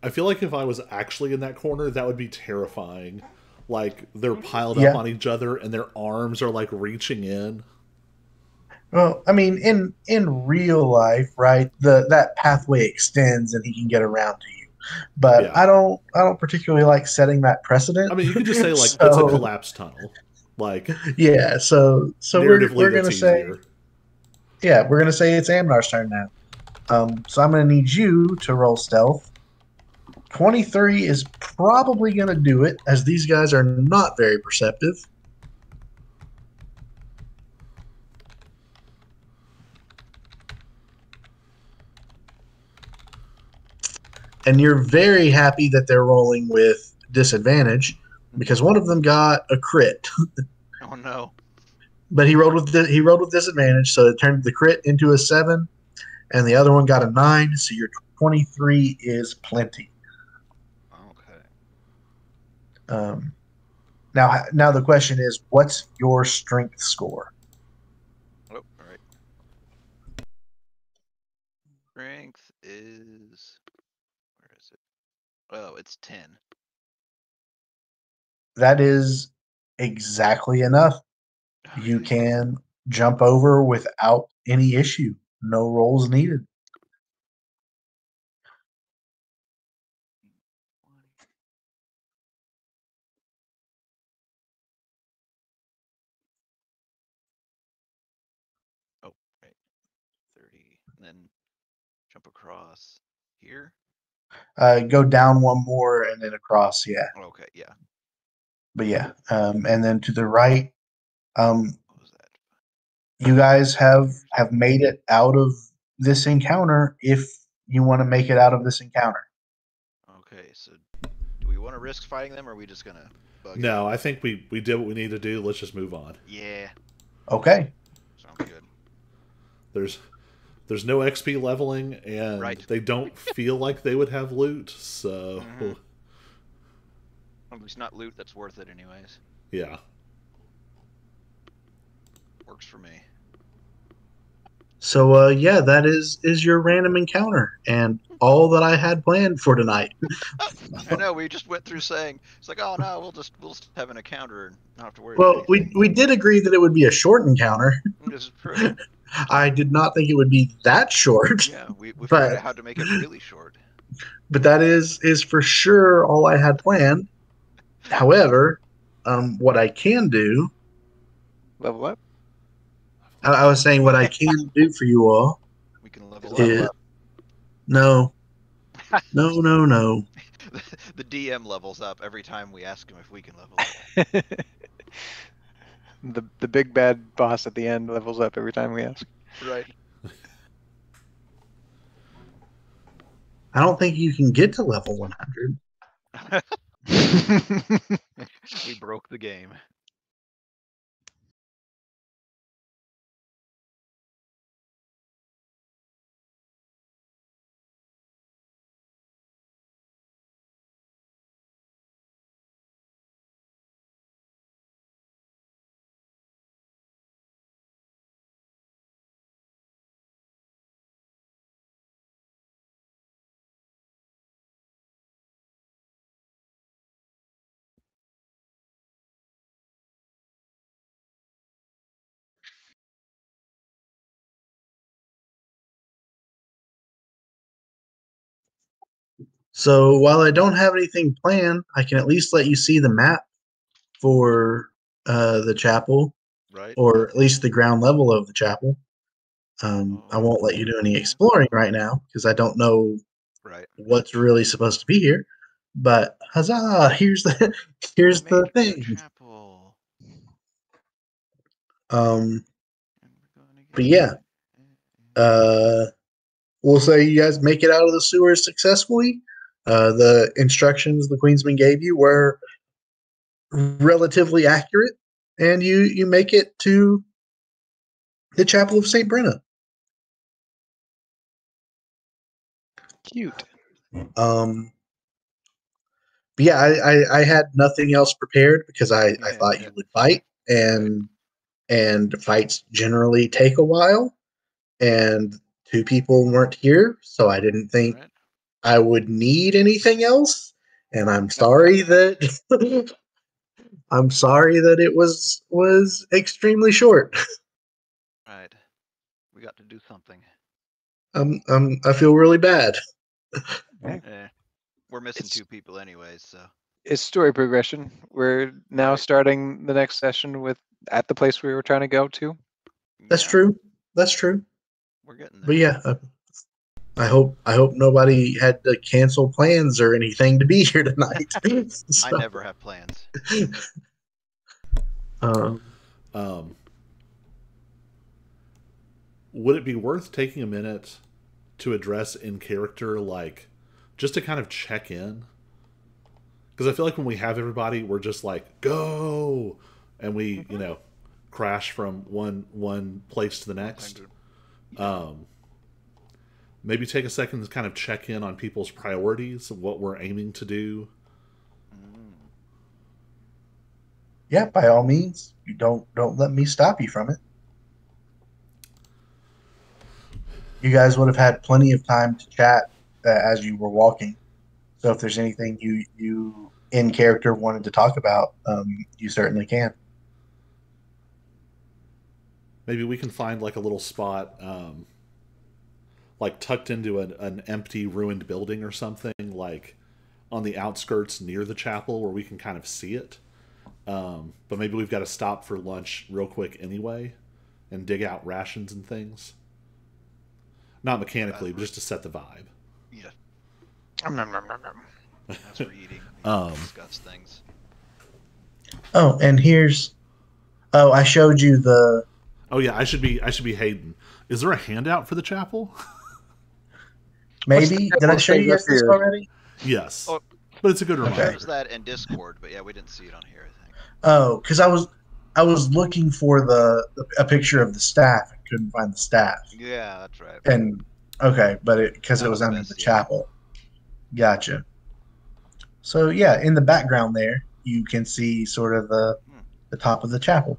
[SPEAKER 1] I feel like if I was actually in that corner, that would be terrifying. like they're piled up
[SPEAKER 2] Yeah.
[SPEAKER 1] on each other and their arms are like reaching in.
[SPEAKER 2] Well, I mean, in real life, right? That pathway extends and he can get around to you. But
[SPEAKER 1] Yeah.
[SPEAKER 2] I don't particularly like setting that precedent.
[SPEAKER 1] I mean, you could just say like it's a
[SPEAKER 2] So,
[SPEAKER 1] collapse tunnel. Like
[SPEAKER 2] yeah, so
[SPEAKER 1] narratively,
[SPEAKER 2] we're
[SPEAKER 1] that's
[SPEAKER 2] gonna say
[SPEAKER 1] easier.
[SPEAKER 2] we're gonna say it's Amnar's turn now. So I'm gonna need you to roll stealth. 23 is probably gonna do it, as these guys are not very perceptive. And you're very happy that they're rolling with disadvantage because one of them got a crit,
[SPEAKER 4] Oh no.
[SPEAKER 2] but he rolled with disadvantage, so it turned the crit into a 7, and the other one got a 9. So your 23 is plenty.
[SPEAKER 4] Okay.
[SPEAKER 2] Now the question is, what's your strength score?
[SPEAKER 4] Oh, all right. Strength is, where is it? Oh, it's 10.
[SPEAKER 2] That is exactly enough. You
[SPEAKER 4] Okay.
[SPEAKER 2] can jump over without any issue. No rolls needed.
[SPEAKER 4] Oh, right. 30. And then jump across here.
[SPEAKER 2] Go down one more and then across. Yeah,
[SPEAKER 4] Okay, yeah.
[SPEAKER 2] but yeah, and then to the right.
[SPEAKER 4] What was that?
[SPEAKER 2] You guys have made it out of this encounter if you want to make it out of this encounter.
[SPEAKER 4] Okay, so do we want to risk fighting them, or are we just gonna bug it?
[SPEAKER 1] No, I think we did what we need to do. Let's just move on.
[SPEAKER 4] Yeah,
[SPEAKER 2] Okay.
[SPEAKER 4] sounds good.
[SPEAKER 1] There's no XP leveling, and
[SPEAKER 4] Right.
[SPEAKER 1] they don't feel like they would have loot. So
[SPEAKER 4] Mhm. At least not loot that's worth it, anyways.
[SPEAKER 1] yeah.
[SPEAKER 4] Works for me.
[SPEAKER 2] So yeah, that is your random encounter and all that I had planned for tonight.
[SPEAKER 4] I know we just went through saying it's like, oh no, we'll just have an encounter and not have to worry
[SPEAKER 2] Well,
[SPEAKER 4] about anything.
[SPEAKER 2] we did agree that it would be a short encounter.
[SPEAKER 4] This is true.
[SPEAKER 2] I did not think it would be that short.
[SPEAKER 4] Yeah, we figured
[SPEAKER 2] But
[SPEAKER 4] out how to make it really short.
[SPEAKER 2] that is for sure all I had planned. However, what I can do,
[SPEAKER 3] Level up.
[SPEAKER 2] I was saying what I can do for you all
[SPEAKER 4] We can level
[SPEAKER 2] is
[SPEAKER 4] up.
[SPEAKER 2] no.
[SPEAKER 4] The DM levels up every time we ask him if we can level up.
[SPEAKER 3] The big bad boss at the end levels up every time we ask.
[SPEAKER 4] Right.
[SPEAKER 2] I don't think you can get to level 100.
[SPEAKER 4] We broke the game.
[SPEAKER 2] So while I don't have anything planned, I can at least let you see the map for the chapel,
[SPEAKER 4] Right.
[SPEAKER 2] or at least the ground level of the chapel. I won't let you do any exploring right now because I don't know
[SPEAKER 4] Right.
[SPEAKER 2] what's really supposed to be here. But huzzah! Here's the
[SPEAKER 4] Made
[SPEAKER 2] thing.
[SPEAKER 4] chapel.
[SPEAKER 2] Um,
[SPEAKER 4] And we're gonna
[SPEAKER 2] but
[SPEAKER 4] get
[SPEAKER 2] yeah, we'll say you guys make it out of the sewers successfully. The instructions the Queensman gave you were relatively accurate, and you make it to the Chapel of St. Brenna.
[SPEAKER 3] Cute.
[SPEAKER 2] Um, but yeah, I had nothing else prepared because I thought you would fight, and fights generally take a while, and two people weren't here, so I didn't think
[SPEAKER 4] Right.
[SPEAKER 2] I would need anything else. And I'm sorry that I'm sorry that it was extremely short.
[SPEAKER 4] Right. We got to do something.
[SPEAKER 2] I feel really bad.
[SPEAKER 4] Eh. We're missing
[SPEAKER 3] It's-
[SPEAKER 4] 2 people anyways, so.
[SPEAKER 3] It's story progression. We're now
[SPEAKER 4] Right.
[SPEAKER 3] starting the next session with at the place we were trying to go to.
[SPEAKER 2] That's
[SPEAKER 4] Yeah,
[SPEAKER 2] true. That's true.
[SPEAKER 4] We're getting there.
[SPEAKER 2] But yeah, I hope nobody had to cancel plans or anything to be here tonight.
[SPEAKER 4] I
[SPEAKER 2] So,
[SPEAKER 4] never have plans.
[SPEAKER 2] um,
[SPEAKER 1] Would it be worth taking a minute to address in character, like, just to kind of check in? Because I feel like when we have everybody, we're just like, go! And we, crash from one place to the next. Maybe take a second to kind of check in on people's priorities, what we're aiming to do.
[SPEAKER 2] yeah, by all means, you don't let me stop you from it. You guys would have had plenty of time to chat as you were walking. So if there's anything you in character wanted to talk about, you certainly can.
[SPEAKER 1] Maybe we can find like a little spot, like tucked into an empty, ruined building or something, like on the outskirts near the chapel where we can kind of see it. But maybe we've got to stop for lunch real quick anyway and dig out rations and things. Not mechanically, but just to set the vibe.
[SPEAKER 4] Yeah,
[SPEAKER 3] Nom, nom, nom, nom, nom.
[SPEAKER 4] as we're eating, we discuss things.
[SPEAKER 2] Oh, and here's. Oh, I showed you the.
[SPEAKER 1] Oh yeah, I should be Hayden. Is there a handout for the chapel?
[SPEAKER 2] Maybe did I show you guys this already?
[SPEAKER 1] Yes,
[SPEAKER 4] Oh,
[SPEAKER 1] but it's a good reminder.
[SPEAKER 4] There's that in Discord, but yeah, we didn't see it on here, I think.
[SPEAKER 2] Oh, because I was looking for a picture of the staff and couldn't find the staff.
[SPEAKER 4] Yeah, that's right.
[SPEAKER 2] And okay, but because it
[SPEAKER 4] That
[SPEAKER 2] was
[SPEAKER 4] was
[SPEAKER 2] under
[SPEAKER 4] messy.
[SPEAKER 2] the chapel. Gotcha. So yeah, in the background there, you can see sort of the top of the chapel.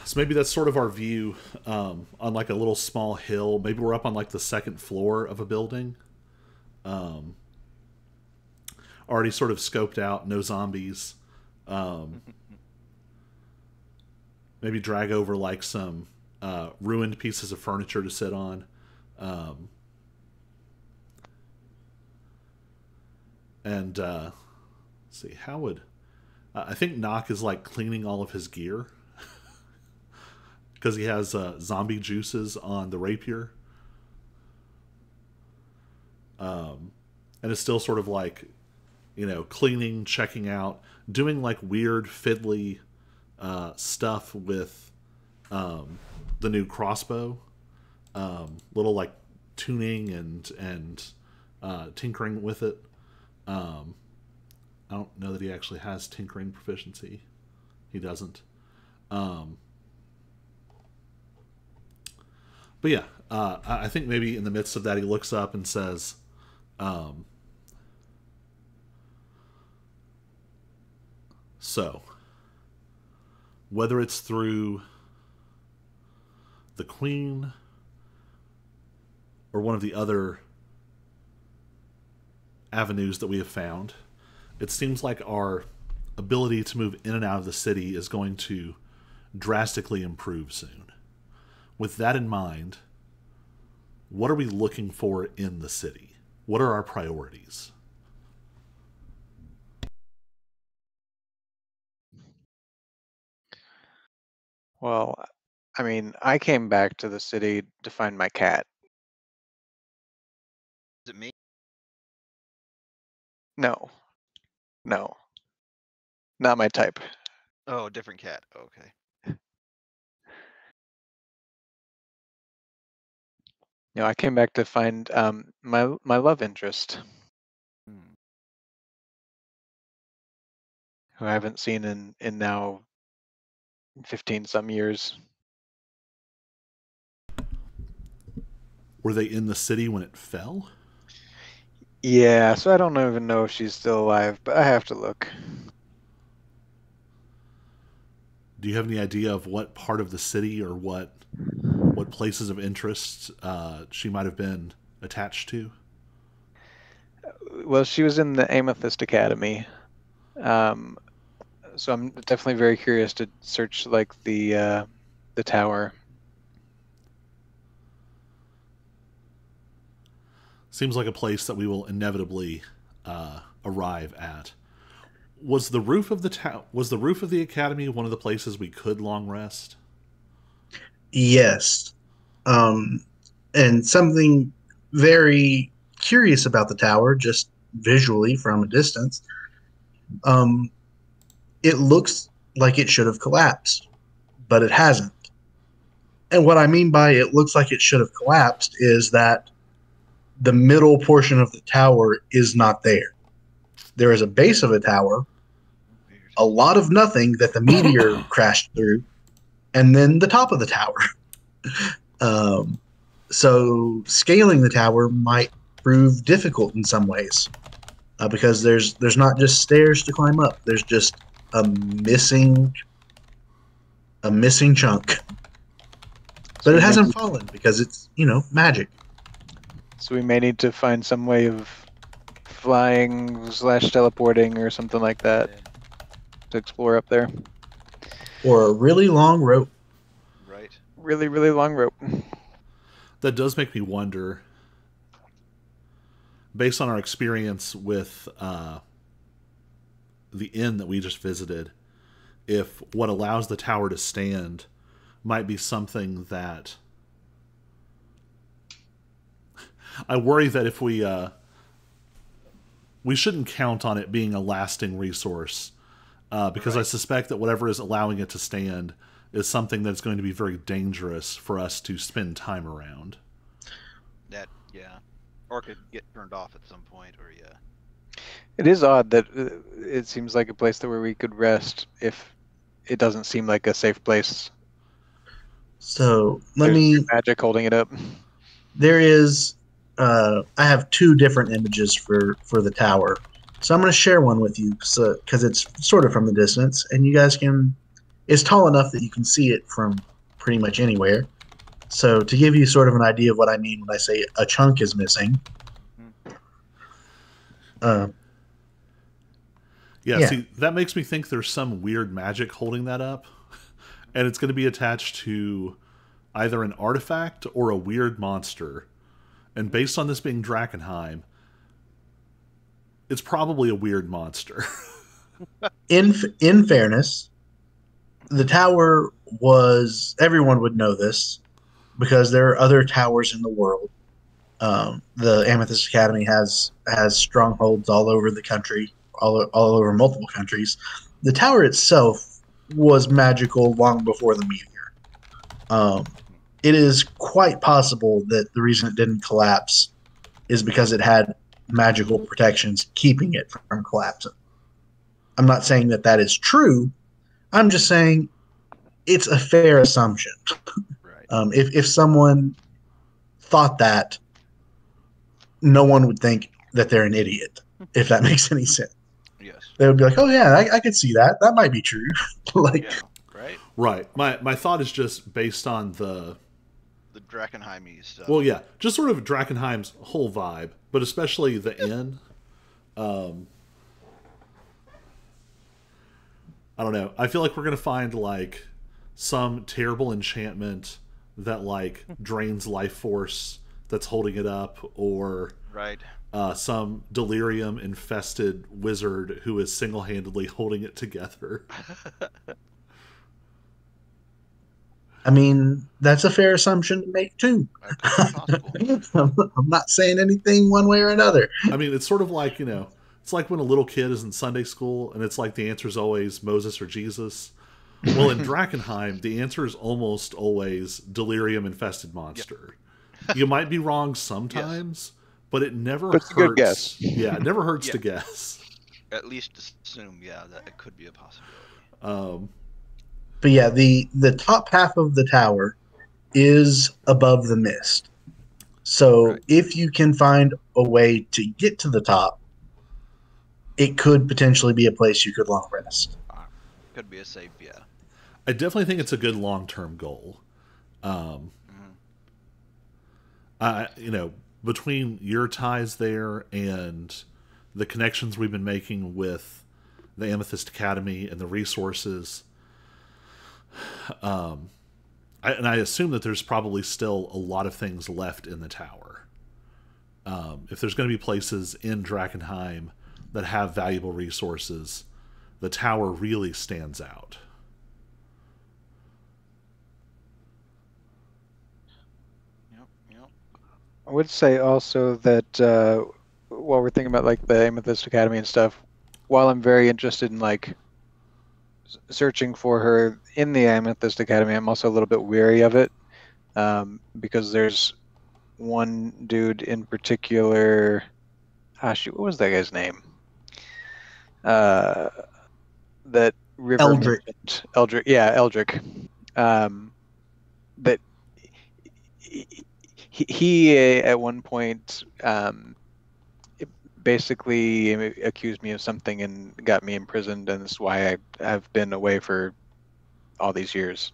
[SPEAKER 1] So maybe that's sort of our view on like a little small hill. Maybe we're up on like the second floor of a building. Already sort of scoped out, no zombies. Maybe drag over like some ruined pieces of furniture to sit on. And let's see, how would I think Nock is like cleaning all of his gear because he has zombie juices on the rapier, and it's still sort of like cleaning, checking out, doing like weird fiddly stuff with the new crossbow, little like tuning and tinkering with it. I don't know that he actually has tinkering proficiency. He doesn't. But yeah, I think maybe in the midst of that he looks up and says, so, whether it's through the Queen or one of the other avenues that we have found, it seems like our ability to move in and out of the city is going to drastically improve soon. With that in mind, what are we looking for in the city? What are our priorities?
[SPEAKER 3] Well, I mean, I came back to the city to find my cat.
[SPEAKER 4] Is it me?
[SPEAKER 3] No, not my type.
[SPEAKER 4] Oh, different cat. Okay.
[SPEAKER 3] I came back to find my love interest, who I haven't seen in now 15 some years.
[SPEAKER 1] Were they in the city when it fell?
[SPEAKER 3] Yeah, so I don't even know if she's still alive, but I have to look.
[SPEAKER 1] Do you have any idea of what part of the city or what places of interest she might have been attached to?
[SPEAKER 3] Well, she was in the Amethyst Academy. So I'm definitely very curious to search like the tower.
[SPEAKER 1] Seems like a place that we will inevitably arrive at. Was the roof of the academy one of the places we could long rest?
[SPEAKER 2] Yes. And something very curious about the tower, just visually from a distance, um, it looks like it should have collapsed, but it hasn't. And what I mean by it looks like it should have collapsed is that the middle portion of the tower is not there. There is a base of a tower, a lot of nothing that the meteor crashed through, and then the top of the tower. Um, so scaling the tower might prove difficult in some ways because there's not just stairs to climb up. There's just a missing chunk.
[SPEAKER 3] So
[SPEAKER 2] But it hasn't fallen because it's magic.
[SPEAKER 3] So we may need to find some way of flying / teleporting or something like that to explore up there.
[SPEAKER 2] Or a really long rope.
[SPEAKER 4] Right.
[SPEAKER 3] Really, really long rope.
[SPEAKER 1] That does make me wonder, based on our experience with the inn that we just visited, if what allows the tower to stand might be something that I worry that if we shouldn't count on it being a lasting resource, because I suspect that whatever is allowing it to stand is something that's going to be very dangerous for us to spend time around.
[SPEAKER 4] That, yeah. Or could get turned off at some point, or yeah.
[SPEAKER 3] It is odd that it seems like a place where we could rest if it doesn't seem like a safe place.
[SPEAKER 2] So
[SPEAKER 3] There's magic holding it up.
[SPEAKER 2] There is. I have two different images for the tower, so I'm going to share one with you, because it's sort of from the distance, and you guys can. It's tall enough that you can see it from pretty much anywhere. So to give you sort of an idea of what I mean when I say a chunk is missing.
[SPEAKER 1] Yeah, see, that makes me think there's some weird magic holding that up, and it's going to be attached to either an artifact or a weird monster. And based on this being Drakkenheim, it's probably a weird monster.
[SPEAKER 2] In fairness, the tower was, everyone would know this because there are other towers in the world. The Amethyst Academy has strongholds all over the country, all over multiple countries. The tower itself was magical long before the meteor. It is quite possible that the reason it didn't collapse is because it had magical protections keeping it from collapsing. I'm not saying that that is true. I'm just saying it's a fair assumption.
[SPEAKER 4] Right.
[SPEAKER 2] If someone thought that, no one would think that they're an idiot, if that makes any sense.
[SPEAKER 4] Yes.
[SPEAKER 2] They would be like, oh, yeah, I could see that. That might be true.
[SPEAKER 4] Yeah, right?
[SPEAKER 1] Right. My thought is just based on the
[SPEAKER 4] Drakkenheim-y stuff.
[SPEAKER 1] Well, yeah, just sort of Drakkenheim's whole vibe, but especially the inn. I don't know. I feel like we're going to find, like, some terrible enchantment that, like, drains life force that's holding it up, or
[SPEAKER 4] right.
[SPEAKER 1] Some delirium-infested wizard who is single-handedly holding it together.
[SPEAKER 2] I mean, that's a fair assumption to make, too. I'm not saying anything one way or another.
[SPEAKER 1] I mean, it's sort of like, it's like when a little kid is in Sunday school and it's like the answer is always Moses or Jesus. Well, in Drakkenheim, the answer is almost always delirium-infested monster. Yep. You might be wrong sometimes, but it never hurts.
[SPEAKER 3] It's a good guess.
[SPEAKER 1] Yeah, it never hurts to guess.
[SPEAKER 4] At least assume, that it could be a possibility.
[SPEAKER 2] But yeah, the top half of the tower is above the mist. So if you can find a way to get to the top, it could potentially be a place you could long rest.
[SPEAKER 4] Could be a safe, yeah.
[SPEAKER 1] I definitely think it's a good long-term goal. Between your ties there and the connections we've been making with the Amethyst Academy and the resources. I assume that there's probably still a lot of things left in the tower. If there's going to be places in Drakkenheim that have valuable resources, the tower really stands out.
[SPEAKER 4] Yep.
[SPEAKER 3] I would say also that while we're thinking about like the Amethyst Academy and stuff, while I'm very interested in like searching for her in the Amethyst Academy, I'm also a little bit weary of it because there's one dude in particular. Ah, shoot, what was that guy's name? That River
[SPEAKER 2] Eldrick.
[SPEAKER 3] mentioned. Eldrick, yeah, Eldrick. That he at one point basically accused me of something and got me imprisoned, and that's why I have been away for all these years.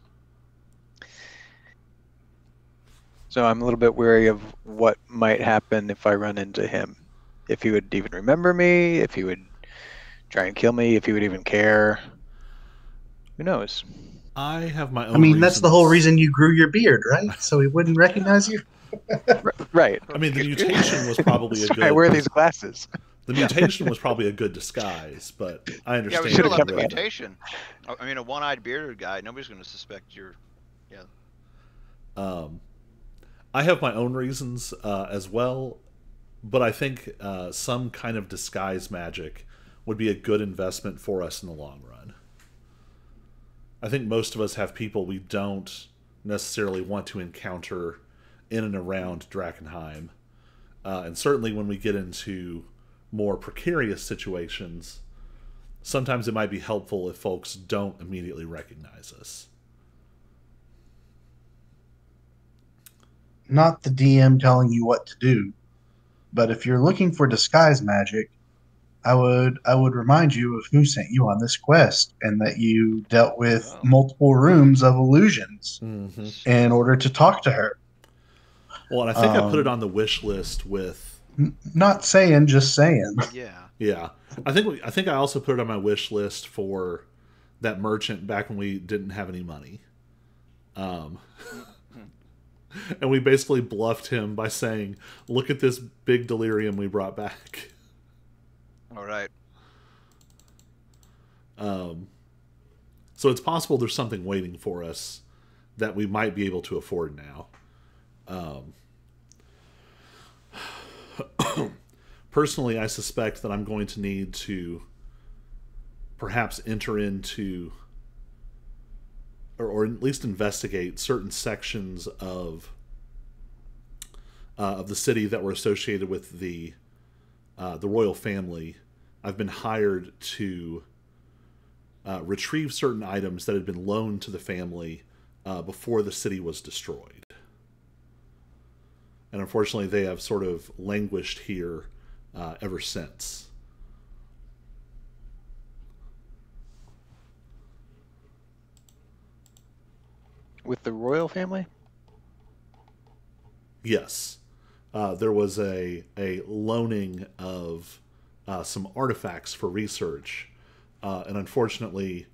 [SPEAKER 3] So I'm a little bit wary of what might happen if I run into him. If he would even remember me, if he would try and kill me, if he would even care. Who knows?
[SPEAKER 1] I have my own
[SPEAKER 2] I mean, that's the whole
[SPEAKER 1] reasons.
[SPEAKER 2] reason you grew your beard, right? So he wouldn't recognize you.
[SPEAKER 3] Right.
[SPEAKER 1] I mean, the mutation was probably a
[SPEAKER 3] That's why I
[SPEAKER 1] good.
[SPEAKER 3] wear these glasses.
[SPEAKER 1] The mutation was probably a good disguise, but I
[SPEAKER 4] Yeah,
[SPEAKER 1] understand.
[SPEAKER 4] we
[SPEAKER 3] Should've
[SPEAKER 4] should have left
[SPEAKER 3] kept
[SPEAKER 4] the
[SPEAKER 3] that.
[SPEAKER 4] mutation. I mean, a one-eyed bearded guy. Nobody's going to suspect you're. Yeah.
[SPEAKER 1] I have my own reasons as well, but I think some kind of disguise magic would be a good investment for us in the long run. I think most of us have people we don't necessarily want to encounter in and around Drakkenheim. And certainly when we get into more precarious situations, sometimes it might be helpful if folks don't immediately recognize us.
[SPEAKER 2] Not the DM telling you what to do, but if you're looking for disguise magic, I would remind you of who sent you on this quest and that you dealt with
[SPEAKER 4] Oh.
[SPEAKER 2] multiple rooms of illusions
[SPEAKER 1] Mm-hmm.
[SPEAKER 2] in order to talk to her.
[SPEAKER 1] Well, and I think I put it on the wish list with.
[SPEAKER 2] Not saying, just saying.
[SPEAKER 4] Yeah.
[SPEAKER 1] Yeah, I think I also put it on my wish list for that merchant back when we didn't have any money. And we basically bluffed him by saying, "Look at this big delirium we brought back."
[SPEAKER 4] All right.
[SPEAKER 1] So it's possible there's something waiting for us that we might be able to afford now. Personally, I suspect that I'm going to need to perhaps enter into, or at least investigate certain sections of the city that were associated with the royal family. I've been hired to retrieve certain items that had been loaned to the family before the city was destroyed. And unfortunately, they have sort of languished here ever since.
[SPEAKER 3] With the royal family?
[SPEAKER 1] Yes. There was a loaning of some artifacts for research. And unfortunately,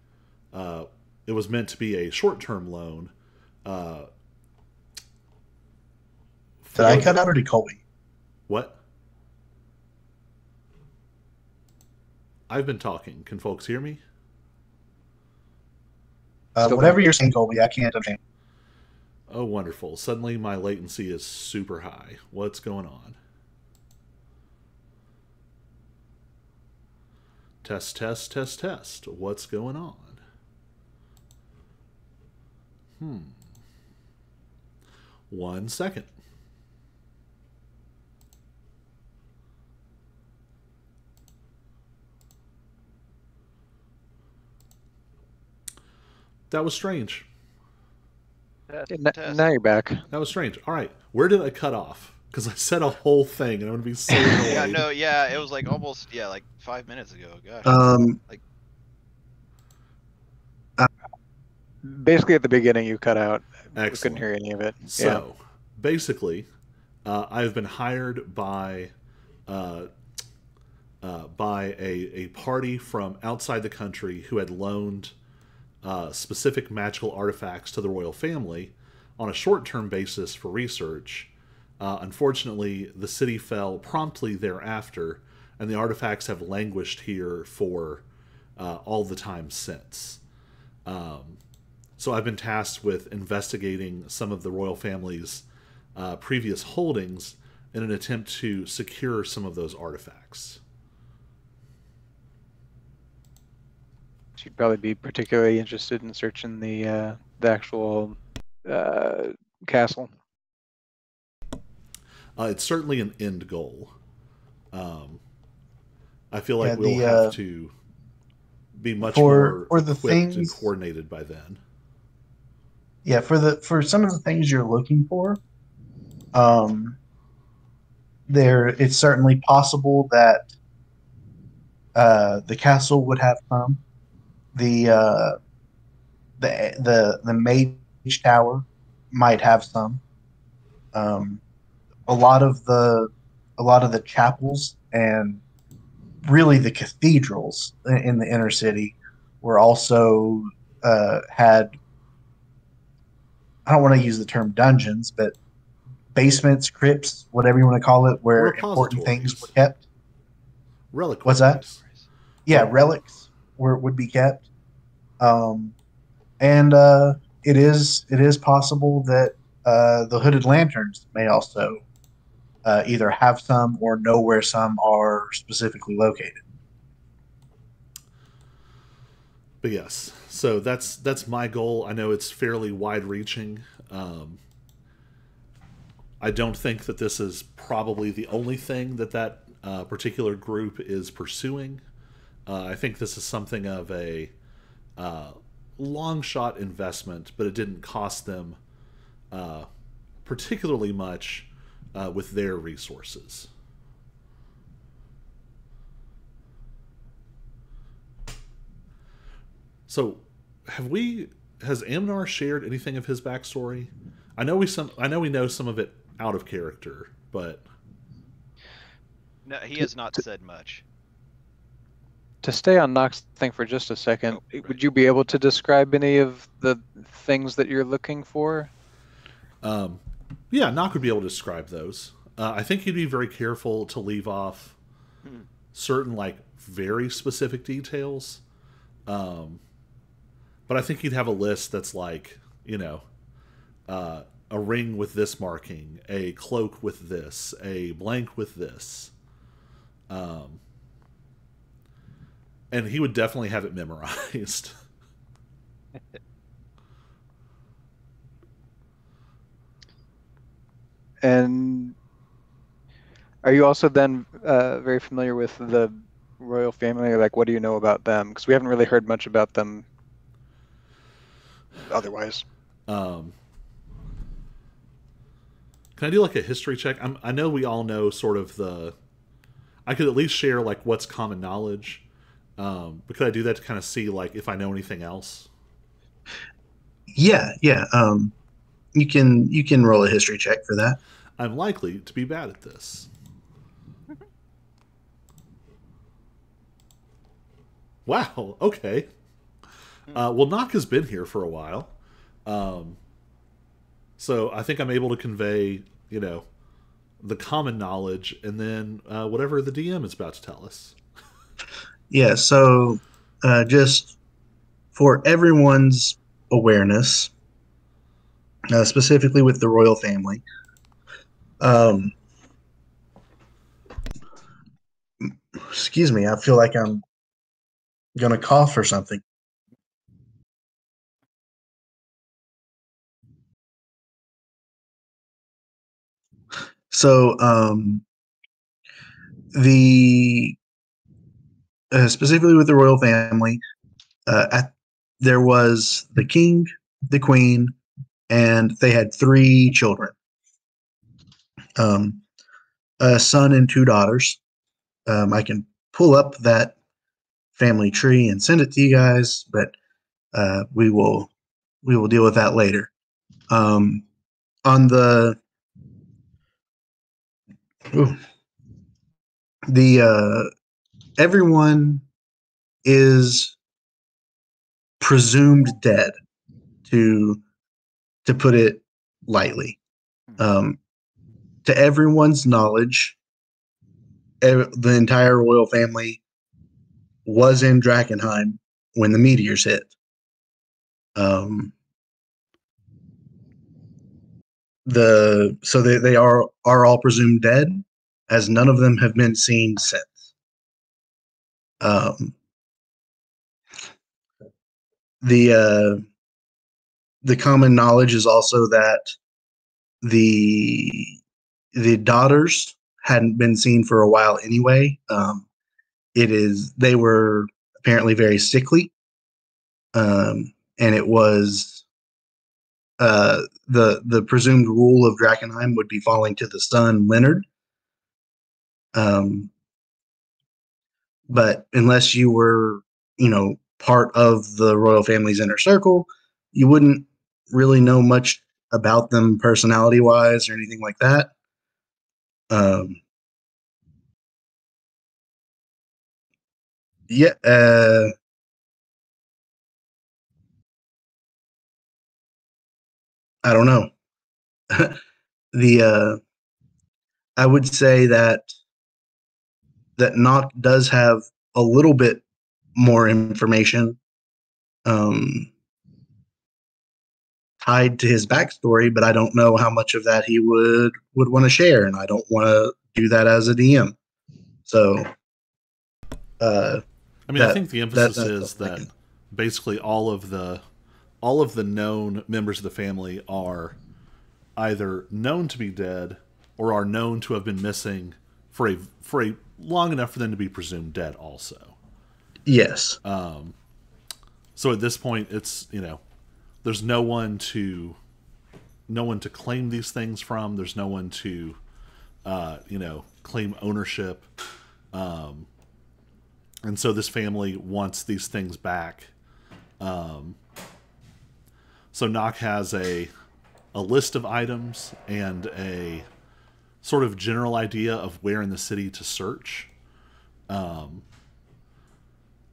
[SPEAKER 1] it was meant to be a short-term loan.
[SPEAKER 2] Did I cut out or did Colby?
[SPEAKER 1] What? I've been talking. Can folks hear me?
[SPEAKER 2] Whatever you're saying, Colby, I can't understand.
[SPEAKER 1] Oh, wonderful. Suddenly my latency is super high. What's going on? Test, test, test, test. What's going on? One second. That was strange.
[SPEAKER 3] Now you're back.
[SPEAKER 1] That was strange. All right. Where did I cut off? Because I said a whole thing and I'm going to be so annoyed.
[SPEAKER 4] Yeah, no, yeah, it was like almost, like 5 minutes ago. Gosh.
[SPEAKER 3] Basically, at the beginning, you cut out. I
[SPEAKER 1] Excellent.
[SPEAKER 3] couldn't hear any of it.
[SPEAKER 1] So, basically, I've been hired by by a party from outside the country who had loaned specific magical artifacts to the royal family on a short-term basis for research. Unfortunately, the city fell promptly thereafter, and the artifacts have languished here for all the time since. So I've been tasked with investigating some of the royal family's previous holdings in an attempt to secure some of those artifacts.
[SPEAKER 3] She'd probably be particularly interested in searching the actual castle.
[SPEAKER 1] It's certainly an end goal. I feel like
[SPEAKER 2] Yeah,
[SPEAKER 1] we'll have to be much
[SPEAKER 2] for
[SPEAKER 1] more
[SPEAKER 2] the
[SPEAKER 1] equipped and
[SPEAKER 2] things-
[SPEAKER 1] coordinated by then.
[SPEAKER 2] Yeah, for some of the things you're looking for, it's certainly possible that the castle would have some. The mage tower might have some. A lot of the chapels and really the cathedrals in the inner city were also had, I don't want to use the term dungeons, but basements, crypts, whatever you want to call it, where important things were kept.
[SPEAKER 1] Reliquaries.
[SPEAKER 2] What's that? Yeah, relics would be kept. And it is possible that the Hooded Lanterns may also either have some or know where some are specifically located.
[SPEAKER 1] But yes, so that's my goal. I know it's fairly wide-reaching. I don't think that this is probably the only thing that particular group is pursuing. I think this is something of a long shot investment, but it didn't cost them particularly much with their resources. So, has Amnar shared anything of his backstory? I know we know some of it out of character, but
[SPEAKER 4] No, he has not said much.
[SPEAKER 3] To stay on Nox's thing for just a second, would you be able to describe any of the things that you're looking for?
[SPEAKER 1] Yeah, Nock would be able to describe those. I think he'd be very careful to leave off certain, like, very specific details. But I think he'd have a list that's like, a ring with this marking, a cloak with this, a blank with this. And he would definitely have it memorized.
[SPEAKER 3] And are you also then very familiar with the royal family? Like, what do you know about them? Because we haven't really heard much about them otherwise.
[SPEAKER 1] Can I do like a history check? I know we all know sort of I could at least share like what's common knowledge. But could I do that to kind of see like if I know anything else?
[SPEAKER 2] Yeah. You can roll a history check for that.
[SPEAKER 1] I'm likely to be bad at this. Wow. Okay. Well, Nock has been here for a while, so I think I'm able to convey, the common knowledge, and then whatever the DM is about to tell us.
[SPEAKER 2] Yeah, so just for everyone's awareness, specifically with the royal family, excuse me, I feel like I'm going to cough or something. So specifically with the royal family, there was the king, the queen, and they had 3 children, a son and 2 daughters. I can pull up that family tree and send it to you guys, but we will deal with that later. On the everyone is presumed dead, to put it lightly. To everyone's knowledge, the entire royal family was in Drakkenheim when the meteors hit. So they are all presumed dead, as none of them have been seen since. The common knowledge is also that the daughters hadn't been seen for a while anyway. They were apparently very sickly, and it was the presumed rule of Drakkenheim would be falling to the son Leonard. But unless you were, part of the royal family's inner circle, you wouldn't really know much about them personality-wise or anything like that. Yeah. I don't know. I would say that Nock does have a little bit more information tied to his backstory, but I don't know how much of that he would want to share, and I don't want to do that as a DM. So,
[SPEAKER 1] I think the emphasis is that basically all of the known members of the family are either known to be dead or are known to have been missing for a long enough for them to be presumed dead also.
[SPEAKER 2] Yes.
[SPEAKER 1] So at this point, it's, there's no one to claim these things from. There's no one to, claim ownership. And so this family wants these things back. So Nock has a list of items and a sort of general idea of where in the city to search.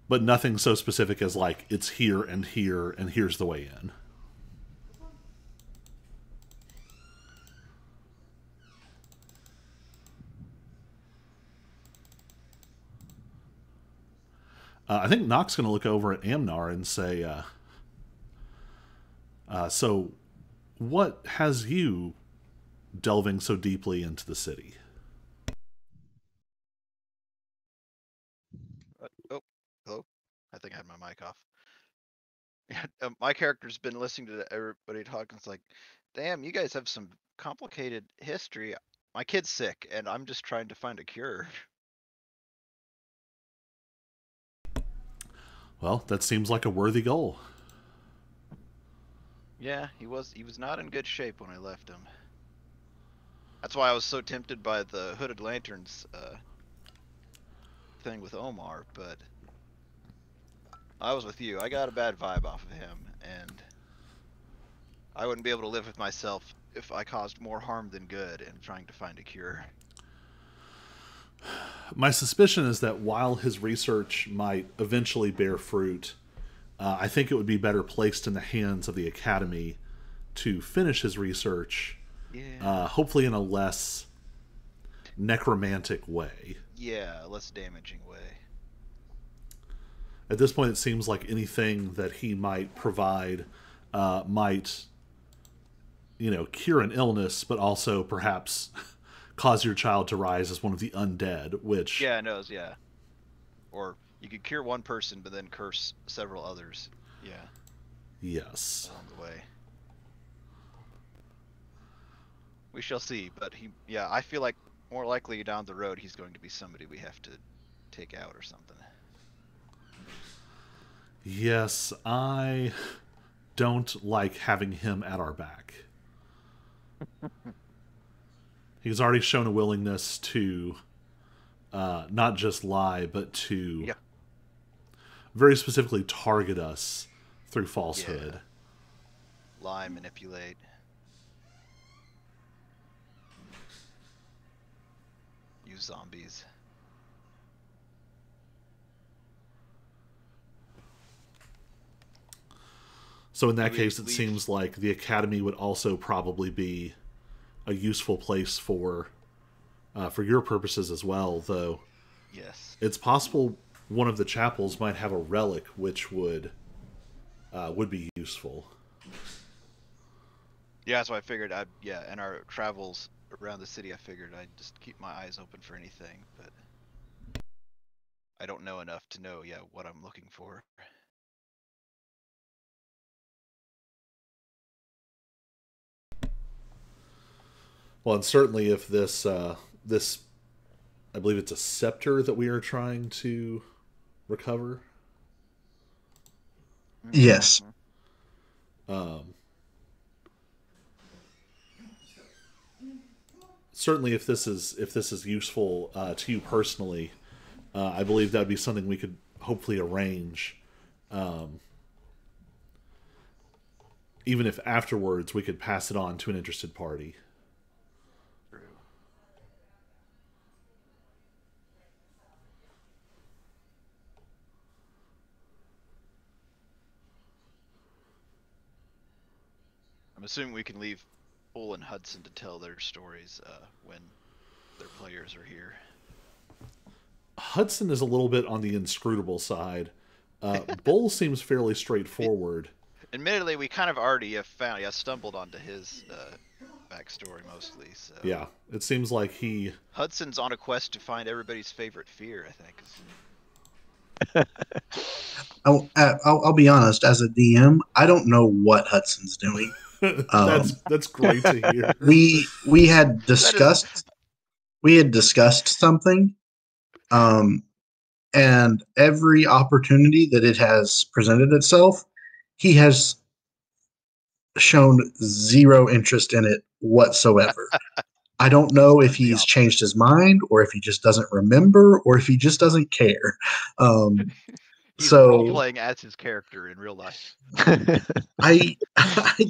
[SPEAKER 1] But nothing so specific as like, it's here and here and here's the way in. I think Nock's going to look over at Amnar and say, so what has you delving so deeply into the city?
[SPEAKER 4] Oh, hello. I think I had my mic off. My character's been listening to everybody talk, and it's like, damn, you guys have some complicated history. My kid's sick, and I'm just trying to find a cure.
[SPEAKER 1] Well, that seems like a worthy goal.
[SPEAKER 4] Yeah, he was not in good shape when I left him. That's why I was so tempted by the Hooded Lanterns thing with Omar, but I was with you. I got a bad vibe off of him, and I wouldn't be able to live with myself if I caused more harm than good in trying to find a cure.
[SPEAKER 1] My suspicion is that while his research might eventually bear fruit, I think it would be better placed in the hands of the Academy to finish his research, hopefully in a less necromantic way.
[SPEAKER 4] Yeah, a less damaging way.
[SPEAKER 1] At this point, it seems like anything that he might provide might, cure an illness, but also perhaps cause your child to rise as one of the undead, which...
[SPEAKER 4] Yeah, it knows, yeah. Or you could cure one person, but then curse several others. Yeah.
[SPEAKER 1] Yes.
[SPEAKER 4] Along the way. We shall see, but I feel like more likely down the road he's going to be somebody we have to take out or something.
[SPEAKER 1] Yes, I don't like having him at our back. He's already shown a willingness to not just lie, but to very specifically target us through falsehood.
[SPEAKER 4] Yeah. Lie, manipulate. Use zombies.
[SPEAKER 1] So in that case, it seems like the academy would also probably be a useful place for your purposes as well. Though,
[SPEAKER 4] Yes,
[SPEAKER 1] it's possible one of the chapels might have a relic which would be useful.
[SPEAKER 4] yeah. So I figured, in our travels around the city, I figured I'd just keep my eyes open for anything, but I don't know enough to know, what I'm looking for.
[SPEAKER 1] Well, and certainly if this this, I believe it's a scepter that we are trying to recover.
[SPEAKER 2] Yes.
[SPEAKER 1] Um, Certainly, if this is useful to you personally, I believe that would be something we could hopefully arrange. Even if afterwards we could pass it on to an interested party.
[SPEAKER 4] True. I'm assuming we can leave Bull and Hudson to tell their stories when their players are here.
[SPEAKER 1] Hudson is a little bit on the inscrutable side. Bull seems fairly straightforward.
[SPEAKER 4] Admittedly, we kind of already have stumbled onto his backstory mostly. So
[SPEAKER 1] Yeah, it seems like
[SPEAKER 4] Hudson's on a quest to find everybody's favorite fear, I think.
[SPEAKER 2] I'll be honest. As a DM, I don't know what Hudson's doing.
[SPEAKER 1] that's great to hear.
[SPEAKER 2] We had discussed something, and every opportunity that it has presented itself, he has shown zero interest in it whatsoever. I don't know if he's changed his mind, or if he just doesn't remember, or if he just doesn't care.
[SPEAKER 4] He's
[SPEAKER 2] so
[SPEAKER 4] role playing as his character in real life.
[SPEAKER 2] I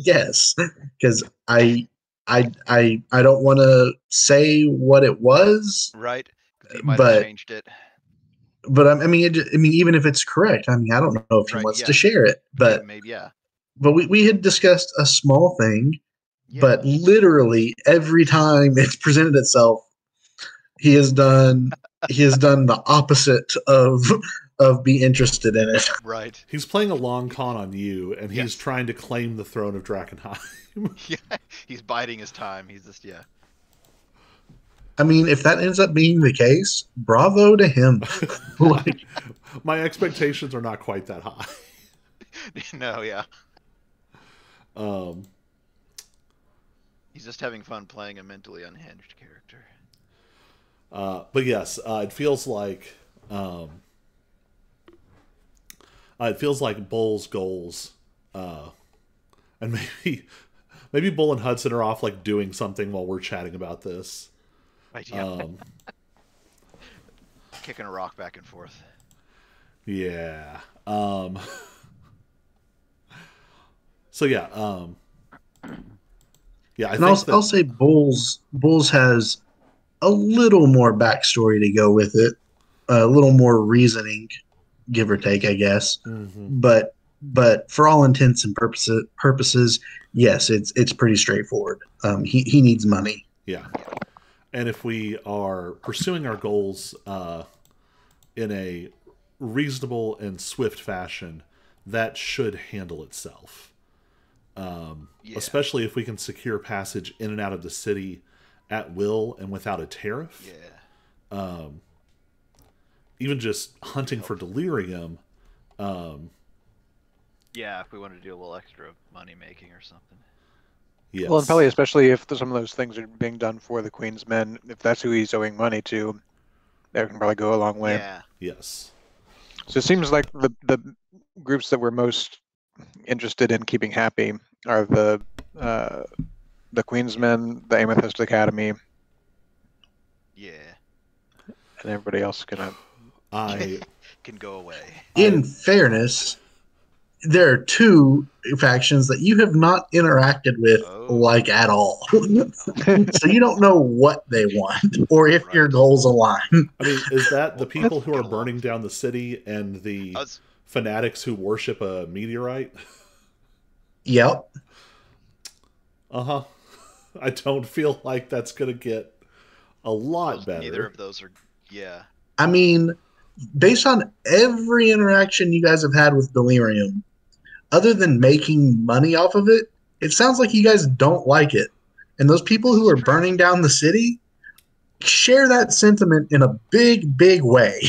[SPEAKER 2] guess, because I don't want to say what it was,
[SPEAKER 4] right? Because he might have changed it.
[SPEAKER 2] But I mean, even if it's correct, I mean, I don't know if he wants to share it. But
[SPEAKER 4] maybe,
[SPEAKER 2] But we had discussed a small thing, but literally every time it's presented itself, he has done the opposite of be interested in it.
[SPEAKER 4] Right.
[SPEAKER 1] He's playing a long con on you, and he's trying to claim the throne of Drakkenheim.
[SPEAKER 4] Yeah, he's biding his time. He's just
[SPEAKER 2] I mean, if that ends up being the case, bravo to him.
[SPEAKER 1] My expectations are not quite that high.
[SPEAKER 4] No, he's just having fun playing a mentally unhinged character.
[SPEAKER 1] But yes, it feels like Bull's goals, and maybe Bull and Hudson are off like doing something while we're chatting about this.
[SPEAKER 4] Right, yeah. Kicking a rock back and forth.
[SPEAKER 1] Yeah. So yeah. Yeah, I think
[SPEAKER 2] I'll say Bulls has a little more backstory to go with it, a little more reasoning, give or take, I guess.
[SPEAKER 1] Mm-hmm.
[SPEAKER 2] But for all intents and purposes, yes, it's pretty straightforward. He needs money.
[SPEAKER 1] Yeah. And if we are pursuing our goals in a reasonable and swift fashion, that should handle itself. Especially if we can secure passage in and out of the city at will and without a tariff.
[SPEAKER 4] Yeah.
[SPEAKER 1] Even just hunting for delirium.
[SPEAKER 4] Yeah, if we want to do a little extra money making or something.
[SPEAKER 1] Yes.
[SPEAKER 3] Well, and probably especially if some of those things are being done for the Queen's Men, if that's who he's owing money to, that can probably go a long way.
[SPEAKER 4] Yeah.
[SPEAKER 1] Yes.
[SPEAKER 3] So it seems like the groups that we're most interested in keeping happy are the Queen's Men, the Amethyst Academy.
[SPEAKER 4] Yeah.
[SPEAKER 3] And everybody else can
[SPEAKER 4] go away.
[SPEAKER 2] In fairness, there are two factions that you have not interacted with like at all. So you don't know what they want or if your goals align.
[SPEAKER 1] I mean, is that the people who are burning down the city and the fanatics who worship a meteorite?
[SPEAKER 2] Yep.
[SPEAKER 1] Uh-huh. I don't feel like that's going to get a lot
[SPEAKER 4] Neither
[SPEAKER 1] better.
[SPEAKER 4] of those are. Yeah.
[SPEAKER 2] I mean, based on every interaction you guys have had with Delirium, other than making money off of it, it sounds like you guys don't like it. And those people
[SPEAKER 4] This
[SPEAKER 2] who
[SPEAKER 4] is
[SPEAKER 2] are
[SPEAKER 4] true.
[SPEAKER 2] burning down the city share that sentiment in a big, big way.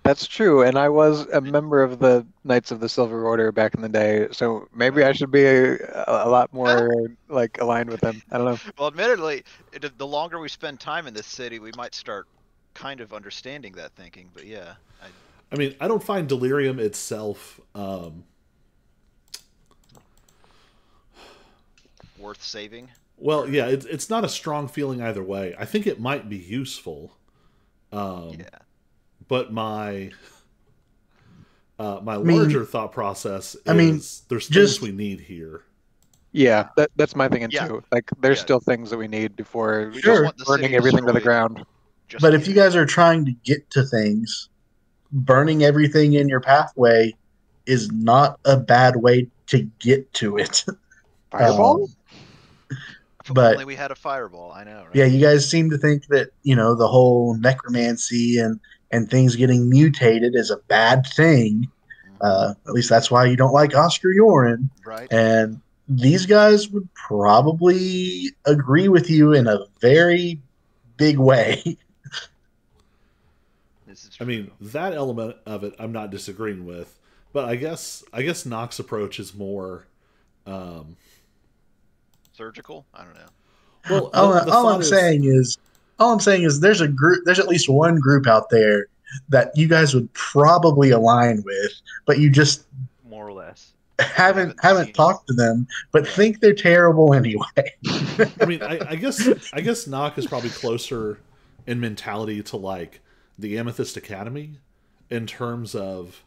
[SPEAKER 3] That's true, and I was a member of the Knights of the Silver Order back in the day, so maybe I should be a lot more like aligned with them. I don't know.
[SPEAKER 4] Well, admittedly, the longer we spend time in this city, we might start kind of understanding that thinking. But yeah,
[SPEAKER 1] I mean, I don't find Delirium itself
[SPEAKER 4] worth saving.
[SPEAKER 1] well, yeah, it's not a strong feeling either way. I think it might be useful,
[SPEAKER 4] Yeah.
[SPEAKER 1] but my
[SPEAKER 2] I mean,
[SPEAKER 1] larger thought process
[SPEAKER 2] I mean,
[SPEAKER 1] is there's things
[SPEAKER 2] just
[SPEAKER 1] we need here.
[SPEAKER 3] Yeah, that's my thinking
[SPEAKER 4] Yeah.
[SPEAKER 3] too. Like, there's
[SPEAKER 4] Yeah.
[SPEAKER 3] still things that we need before
[SPEAKER 4] We
[SPEAKER 3] just
[SPEAKER 4] don't
[SPEAKER 2] sure.
[SPEAKER 4] want the
[SPEAKER 3] burning
[SPEAKER 4] city
[SPEAKER 3] everything to the
[SPEAKER 4] destroyed
[SPEAKER 3] ground.
[SPEAKER 4] just
[SPEAKER 2] But if you
[SPEAKER 4] yet.
[SPEAKER 2] guys are trying to get to things, burning everything in your pathway is not a bad way to get to it.
[SPEAKER 3] Fireball?
[SPEAKER 2] Um,
[SPEAKER 4] If only
[SPEAKER 2] but
[SPEAKER 4] we had a fireball. I know,
[SPEAKER 2] yeah,
[SPEAKER 4] right?
[SPEAKER 2] you guys seem to think that the whole necromancy and things getting mutated is a bad thing.
[SPEAKER 4] Hmm.
[SPEAKER 2] At least that's why you don't like Oscar Yoren.
[SPEAKER 4] Right.
[SPEAKER 2] And these guys would probably agree with you in a very big way.
[SPEAKER 4] This is
[SPEAKER 1] I
[SPEAKER 4] true.
[SPEAKER 1] mean, that element of it I'm not disagreeing with, but I guess Nock's approach is more
[SPEAKER 4] Surgical? I don't know.
[SPEAKER 1] well,
[SPEAKER 2] all,
[SPEAKER 1] the
[SPEAKER 2] all
[SPEAKER 1] thought
[SPEAKER 2] I'm
[SPEAKER 1] is
[SPEAKER 2] saying is, there's a group, there's at least one group out there that you guys would probably align with, but you just
[SPEAKER 4] More or less. We
[SPEAKER 2] haven't
[SPEAKER 4] seen.
[SPEAKER 2] talked to them, but
[SPEAKER 4] Yeah.
[SPEAKER 2] think they're terrible anyway.
[SPEAKER 1] I mean, I guess Nock is probably closer in mentality to like the Amethyst Academy in terms of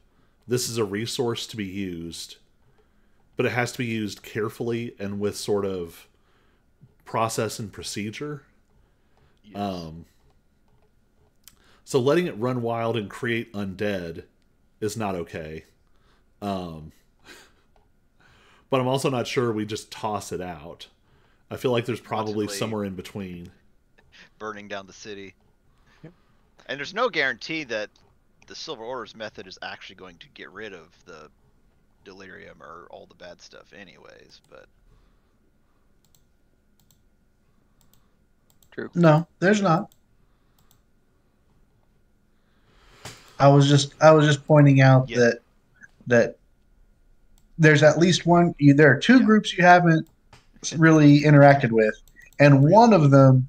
[SPEAKER 1] this is a resource to be used, but it has to be used carefully and with sort of process and procedure.
[SPEAKER 4] Yes.
[SPEAKER 1] So letting it run wild and create undead is not okay. But I'm also not sure we just toss it out. I feel like there's probably
[SPEAKER 4] Wantonly
[SPEAKER 1] somewhere in between.
[SPEAKER 4] burning down the city.
[SPEAKER 3] Yep.
[SPEAKER 4] And there's no guarantee that the Silver Order's method is actually going to get rid of the delirium or all the bad stuff anyways, but
[SPEAKER 3] True.
[SPEAKER 2] No, there's not. I was just pointing out
[SPEAKER 4] yeah.
[SPEAKER 2] that there's at least one. There are two
[SPEAKER 4] Yeah.
[SPEAKER 2] groups you haven't really interacted with, and
[SPEAKER 4] Real.
[SPEAKER 2] one of them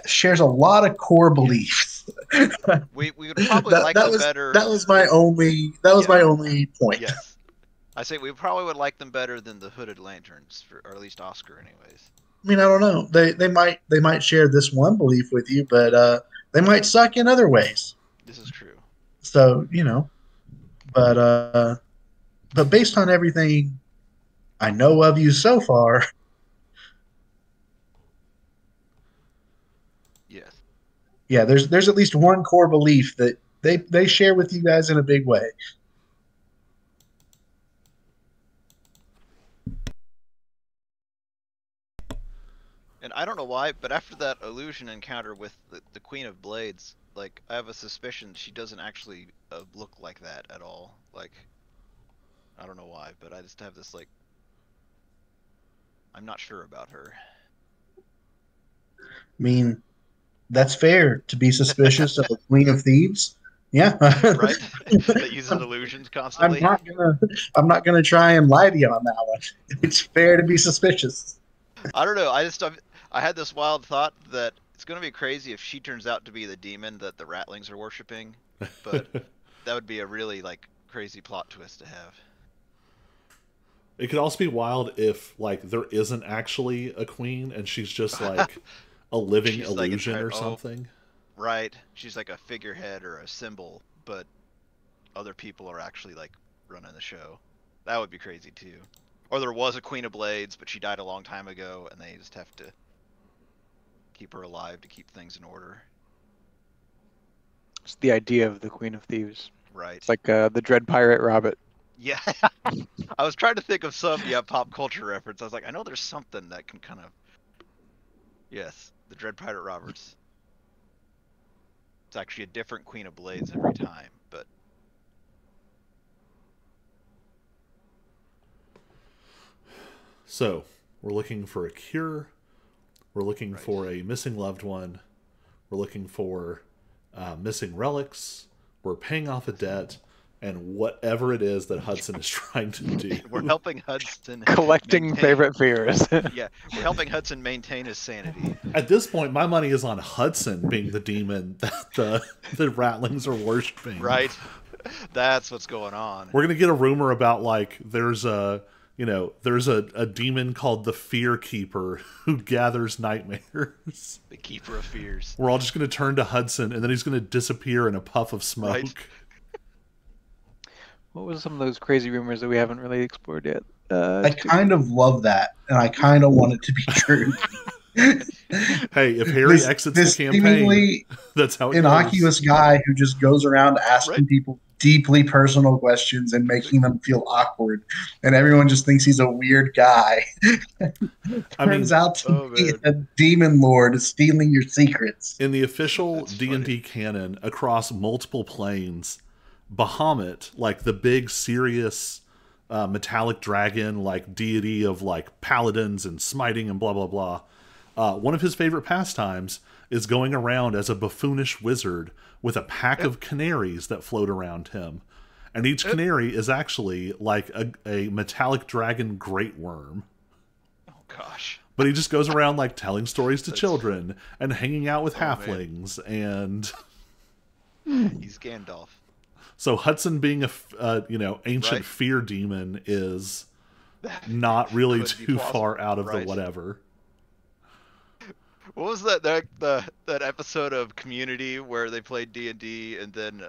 [SPEAKER 2] shares a lot of core beliefs.
[SPEAKER 4] We would probably
[SPEAKER 2] that
[SPEAKER 4] like
[SPEAKER 2] that
[SPEAKER 4] them
[SPEAKER 2] was
[SPEAKER 4] better
[SPEAKER 2] that was my
[SPEAKER 4] than
[SPEAKER 2] only
[SPEAKER 4] yeah.
[SPEAKER 2] point.
[SPEAKER 4] Yes. I say we probably would like them better than the Hooded Lanterns, or at least Oscar anyways.
[SPEAKER 2] I mean, I don't know. They might share this one belief with you, but they might suck in other ways.
[SPEAKER 4] This is true.
[SPEAKER 2] So but based on everything I know of you so far,
[SPEAKER 4] Yes.
[SPEAKER 2] yeah, there's at least one core belief that they share with you guys in a big way.
[SPEAKER 4] And I don't know why, but after that illusion encounter with the Queen of Blades, like, I have a suspicion she doesn't actually look like that at all. Like, I don't know why, but I just have this, like, I'm not sure about her.
[SPEAKER 2] I mean, that's fair to be suspicious of a queen of thieves. Yeah.
[SPEAKER 4] Right? That uses illusions
[SPEAKER 2] I'm
[SPEAKER 4] constantly.
[SPEAKER 2] not gonna I'm not gonna try and lie to you on that one. It's fair to be suspicious.
[SPEAKER 4] I don't know. I had this wild thought that it's gonna be crazy if she turns out to be the demon that the Ratlings are worshiping, but that would be a really, like, crazy plot twist to have.
[SPEAKER 1] It could also be wild if like there isn't actually a queen and she's just like a living
[SPEAKER 4] She's like
[SPEAKER 1] illusion
[SPEAKER 4] entire.
[SPEAKER 1] or
[SPEAKER 4] Oh,
[SPEAKER 1] something.
[SPEAKER 4] right. She's like a figurehead or a symbol, but other people are actually, like, running the show. That would be crazy too. Or there was a Queen of Blades, but she died a long time ago, and they just have to keep her alive to keep things in order.
[SPEAKER 3] It's the idea of the Queen of Thieves.
[SPEAKER 4] Right.
[SPEAKER 3] It's like the Dread Pirate Rabbit.
[SPEAKER 4] Yeah. I was trying to think of some pop culture reference. I was like, I know there's something that can kind of. Yes, the Dread Pirate Roberts. It's actually a different Queen of Blades every time, but
[SPEAKER 1] So, we're looking for a cure. We're looking for a missing loved one. We're looking for missing relics. We're paying off a debt. And whatever it is that Hudson is trying to do.
[SPEAKER 4] we're helping Hudson
[SPEAKER 3] Collecting
[SPEAKER 4] maintain-
[SPEAKER 3] favorite fears.
[SPEAKER 4] Yeah, we're helping Hudson maintain his sanity.
[SPEAKER 1] At this point, my money is on Hudson being the demon that the Rattlings are worshiping.
[SPEAKER 4] Right? That's what's going on.
[SPEAKER 1] We're gonna get a rumor about like there's a demon called the Fear Keeper who gathers nightmares.
[SPEAKER 4] The Keeper of Fears.
[SPEAKER 1] We're all just gonna turn to Hudson and then he's gonna disappear in a puff of smoke.
[SPEAKER 4] Right.
[SPEAKER 3] What was some of those crazy rumors that we haven't really explored yet?
[SPEAKER 2] I kind of love that, and I kind of want it to be true.
[SPEAKER 1] Hey, if Harry exits
[SPEAKER 2] this
[SPEAKER 1] the campaign,
[SPEAKER 2] seemingly
[SPEAKER 1] that's how it
[SPEAKER 2] innocuous
[SPEAKER 1] goes.
[SPEAKER 2] guy who just goes around asking
[SPEAKER 4] Right.
[SPEAKER 2] people deeply personal questions and making them feel awkward, and everyone just thinks he's a weird guy. Turns out to be
[SPEAKER 4] man.
[SPEAKER 2] a demon lord stealing your secrets.
[SPEAKER 1] In the official
[SPEAKER 4] That's
[SPEAKER 1] D&D canon, across multiple planes, Bahamut, like the big serious metallic dragon, like deity of like paladins and smiting and blah blah blah, one of his favorite pastimes is going around as a buffoonish wizard with a pack of canaries that float around him, and each canary is actually like a metallic dragon great worm.
[SPEAKER 4] Oh gosh.
[SPEAKER 1] But he just goes around like telling stories to children and hanging out with
[SPEAKER 4] man.
[SPEAKER 1] halflings. And
[SPEAKER 4] He's Gandalf.
[SPEAKER 1] so Hudson being a ancient
[SPEAKER 4] Right.
[SPEAKER 1] fear demon is not really
[SPEAKER 4] Could be
[SPEAKER 1] too
[SPEAKER 4] plausible.
[SPEAKER 1] far out of
[SPEAKER 4] Right.
[SPEAKER 1] the whatever.
[SPEAKER 4] What was that episode of Community where they played D&D and then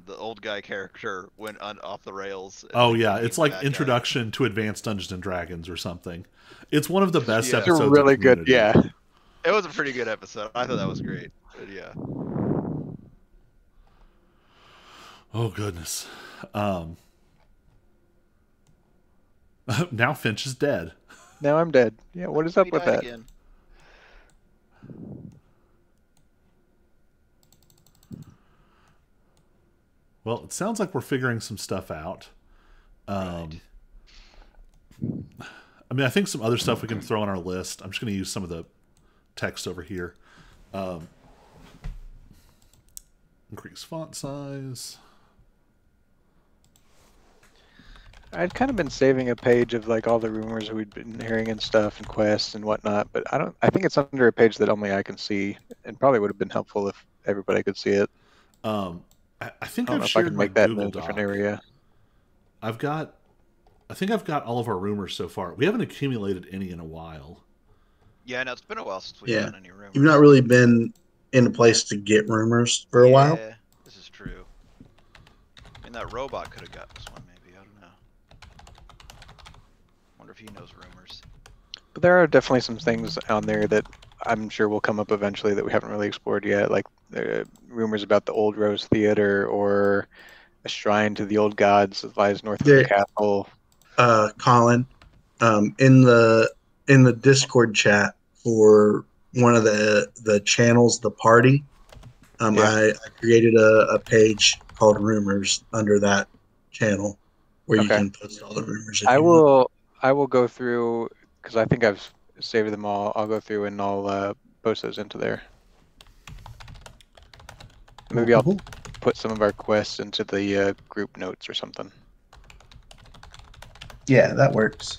[SPEAKER 4] the old guy character went off the rails? And
[SPEAKER 1] Oh
[SPEAKER 4] became
[SPEAKER 1] yeah,
[SPEAKER 4] a
[SPEAKER 1] it's like
[SPEAKER 4] bad guy?
[SPEAKER 1] Introduction to Advanced Dungeons and Dragons or something. It's one of the best
[SPEAKER 4] Yeah.
[SPEAKER 3] It's
[SPEAKER 1] episodes.
[SPEAKER 3] a really
[SPEAKER 1] of
[SPEAKER 3] good,
[SPEAKER 1] Community.
[SPEAKER 3] yeah.
[SPEAKER 4] It was a pretty good episode. I thought that was great. But yeah.
[SPEAKER 1] Oh goodness. Now Finch is dead.
[SPEAKER 3] Now I'm dead. Yeah, what is up
[SPEAKER 4] He
[SPEAKER 3] with
[SPEAKER 4] died
[SPEAKER 3] that?
[SPEAKER 4] again.
[SPEAKER 1] Well, it sounds like we're figuring some stuff out.
[SPEAKER 4] Right.
[SPEAKER 1] I mean, I think some other stuff we can throw on our list. I'm just going to use some of the text over here. Increase font size.
[SPEAKER 3] I'd kind of been saving a page of like all the rumors we'd been hearing and stuff and quests and whatnot, but I think it's under a page that only I can see, and probably would have been helpful if everybody could see it.
[SPEAKER 1] I think
[SPEAKER 3] I don't
[SPEAKER 1] I've
[SPEAKER 3] know if I
[SPEAKER 1] shared
[SPEAKER 3] can
[SPEAKER 1] my
[SPEAKER 3] make that in
[SPEAKER 1] Google
[SPEAKER 3] a different
[SPEAKER 1] Doc.
[SPEAKER 3] area.
[SPEAKER 1] I think I've got all of our rumors so far. We haven't accumulated any in a while.
[SPEAKER 4] Yeah, no, it's been a while since we've
[SPEAKER 2] Yeah.
[SPEAKER 4] done any rumors.
[SPEAKER 2] You've not really been in a place to get rumors for a while.
[SPEAKER 4] Yeah, this is true. I mean, that robot could have got this one, maybe. I don't know. Wonder if he knows rumors.
[SPEAKER 3] But there are definitely some things on there that I'm sure will come up eventually that we haven't really explored yet, like rumors about the Old Rose Theater or a shrine to the old gods that lies north of the
[SPEAKER 2] There-
[SPEAKER 3] castle.
[SPEAKER 2] Colin, in the Discord chat for one of the channels, the party,
[SPEAKER 3] Yeah.
[SPEAKER 2] I created a page called Rumors under that channel where you
[SPEAKER 3] Okay.
[SPEAKER 2] can post all the rumors. if
[SPEAKER 3] I
[SPEAKER 2] you want.
[SPEAKER 3] will go through because I think I've saved them all. I'll go through and I'll post those into there. Maybe I'll
[SPEAKER 2] Cool.
[SPEAKER 3] put some of our quests into the group notes or something.
[SPEAKER 2] Yeah, that works.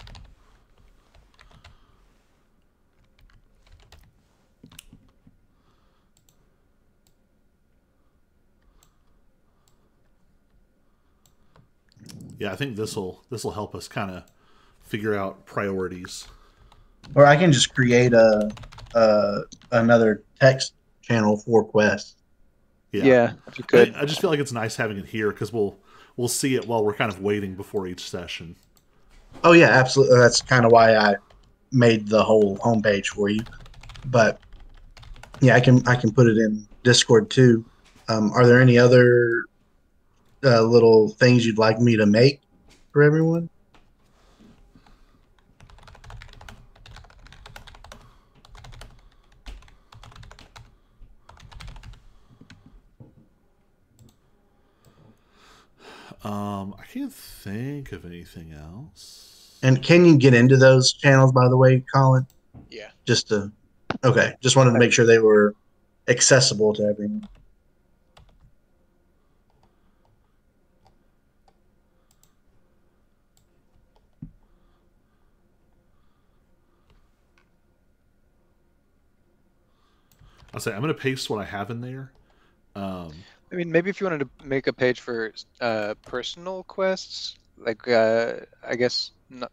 [SPEAKER 1] Yeah, I think this'll help us kind of figure out priorities.
[SPEAKER 2] Or I can just create another text channel for quests.
[SPEAKER 3] Yeah, if you could.
[SPEAKER 1] I just feel like it's nice having it here because we'll see it while we're kind of waiting before each session.
[SPEAKER 2] Oh yeah, absolutely. That's kind of why I made the whole homepage for you. But yeah, I can put it in Discord too. Are there any other little things you'd like me to make for everyone?
[SPEAKER 1] I can't think of anything else.
[SPEAKER 2] And can you get into those channels, by the way, Colin?
[SPEAKER 3] Yeah.
[SPEAKER 2] Just to, okay. Just wanted to make sure they were accessible to everyone.
[SPEAKER 1] I'll say I'm going to paste what I have in there.
[SPEAKER 3] I mean, maybe if you wanted to make a page for personal quests, like I guess not.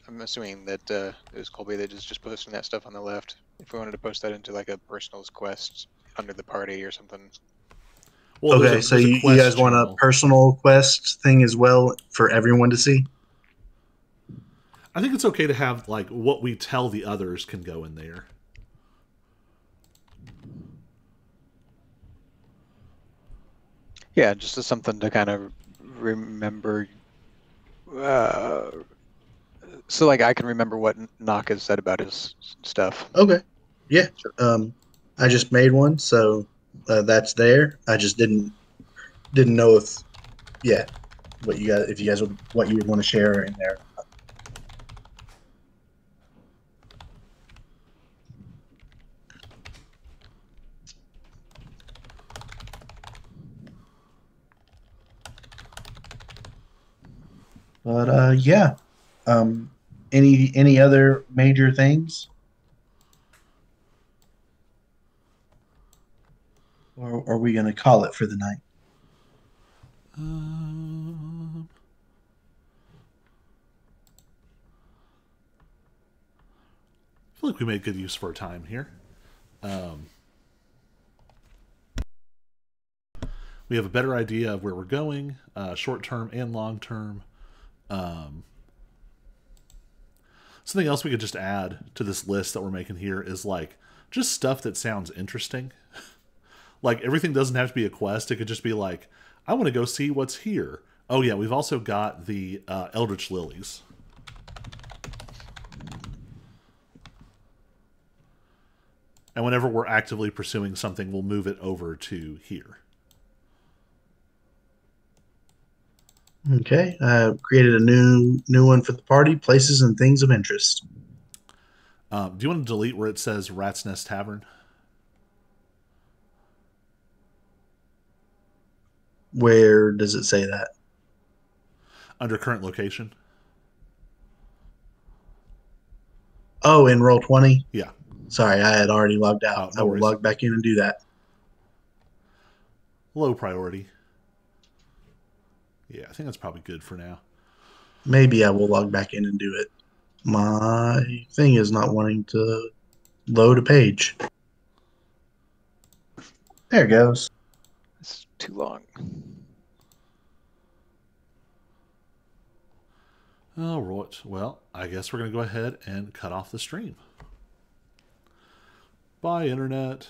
[SPEAKER 3] I'm assuming that it was Colby that is just posting that stuff on the left. If we wanted to post that into like a personal quest under the party or something.
[SPEAKER 1] Well,
[SPEAKER 2] Okay, so
[SPEAKER 1] there's a
[SPEAKER 2] you guys
[SPEAKER 1] quest
[SPEAKER 2] want a
[SPEAKER 1] channel.
[SPEAKER 2] personal quest thing as well for everyone to see?
[SPEAKER 1] I think it's okay to have like what we tell the others can go in there.
[SPEAKER 3] Yeah, just as something to kind of remember. So like I can remember what Nock has said about his stuff.
[SPEAKER 2] Okay, yeah.
[SPEAKER 3] Sure.
[SPEAKER 2] I just made one, so that's there. I just didn't know if, yeah, what you guys, if you guys would, what you would want to share in there. But yeah. Any other major things, or are we gonna call it for the night?
[SPEAKER 1] I feel like we made good use of our time here. We have a better idea of where we're going, short term and long term. Something else we could just add to this list that we're making here is like just stuff that sounds interesting. Like everything doesn't have to be a quest. It could just be like, I want to go see what's here. Oh yeah, we've also got the Eldritch Lilies. And whenever we're actively pursuing something, we'll move it over to here.
[SPEAKER 2] Okay, created a new one for the party. Places and things of interest.
[SPEAKER 1] Do you want to delete where it says Rat's Nest Tavern?
[SPEAKER 2] Where does it say that?
[SPEAKER 1] Under current location?
[SPEAKER 2] Oh, in Roll20.
[SPEAKER 1] Yeah.
[SPEAKER 2] Sorry, I had already logged out.
[SPEAKER 1] No
[SPEAKER 2] I will
[SPEAKER 1] worries.
[SPEAKER 2] log back in and do that.
[SPEAKER 1] Low priority. Yeah, I think that's probably good for now.
[SPEAKER 2] Maybe I will log back in and do it. My thing is not wanting to load a page. There it goes.
[SPEAKER 3] It's too long.
[SPEAKER 1] All right. Well, I guess we're going to go ahead and cut off the stream. Bye, Internet.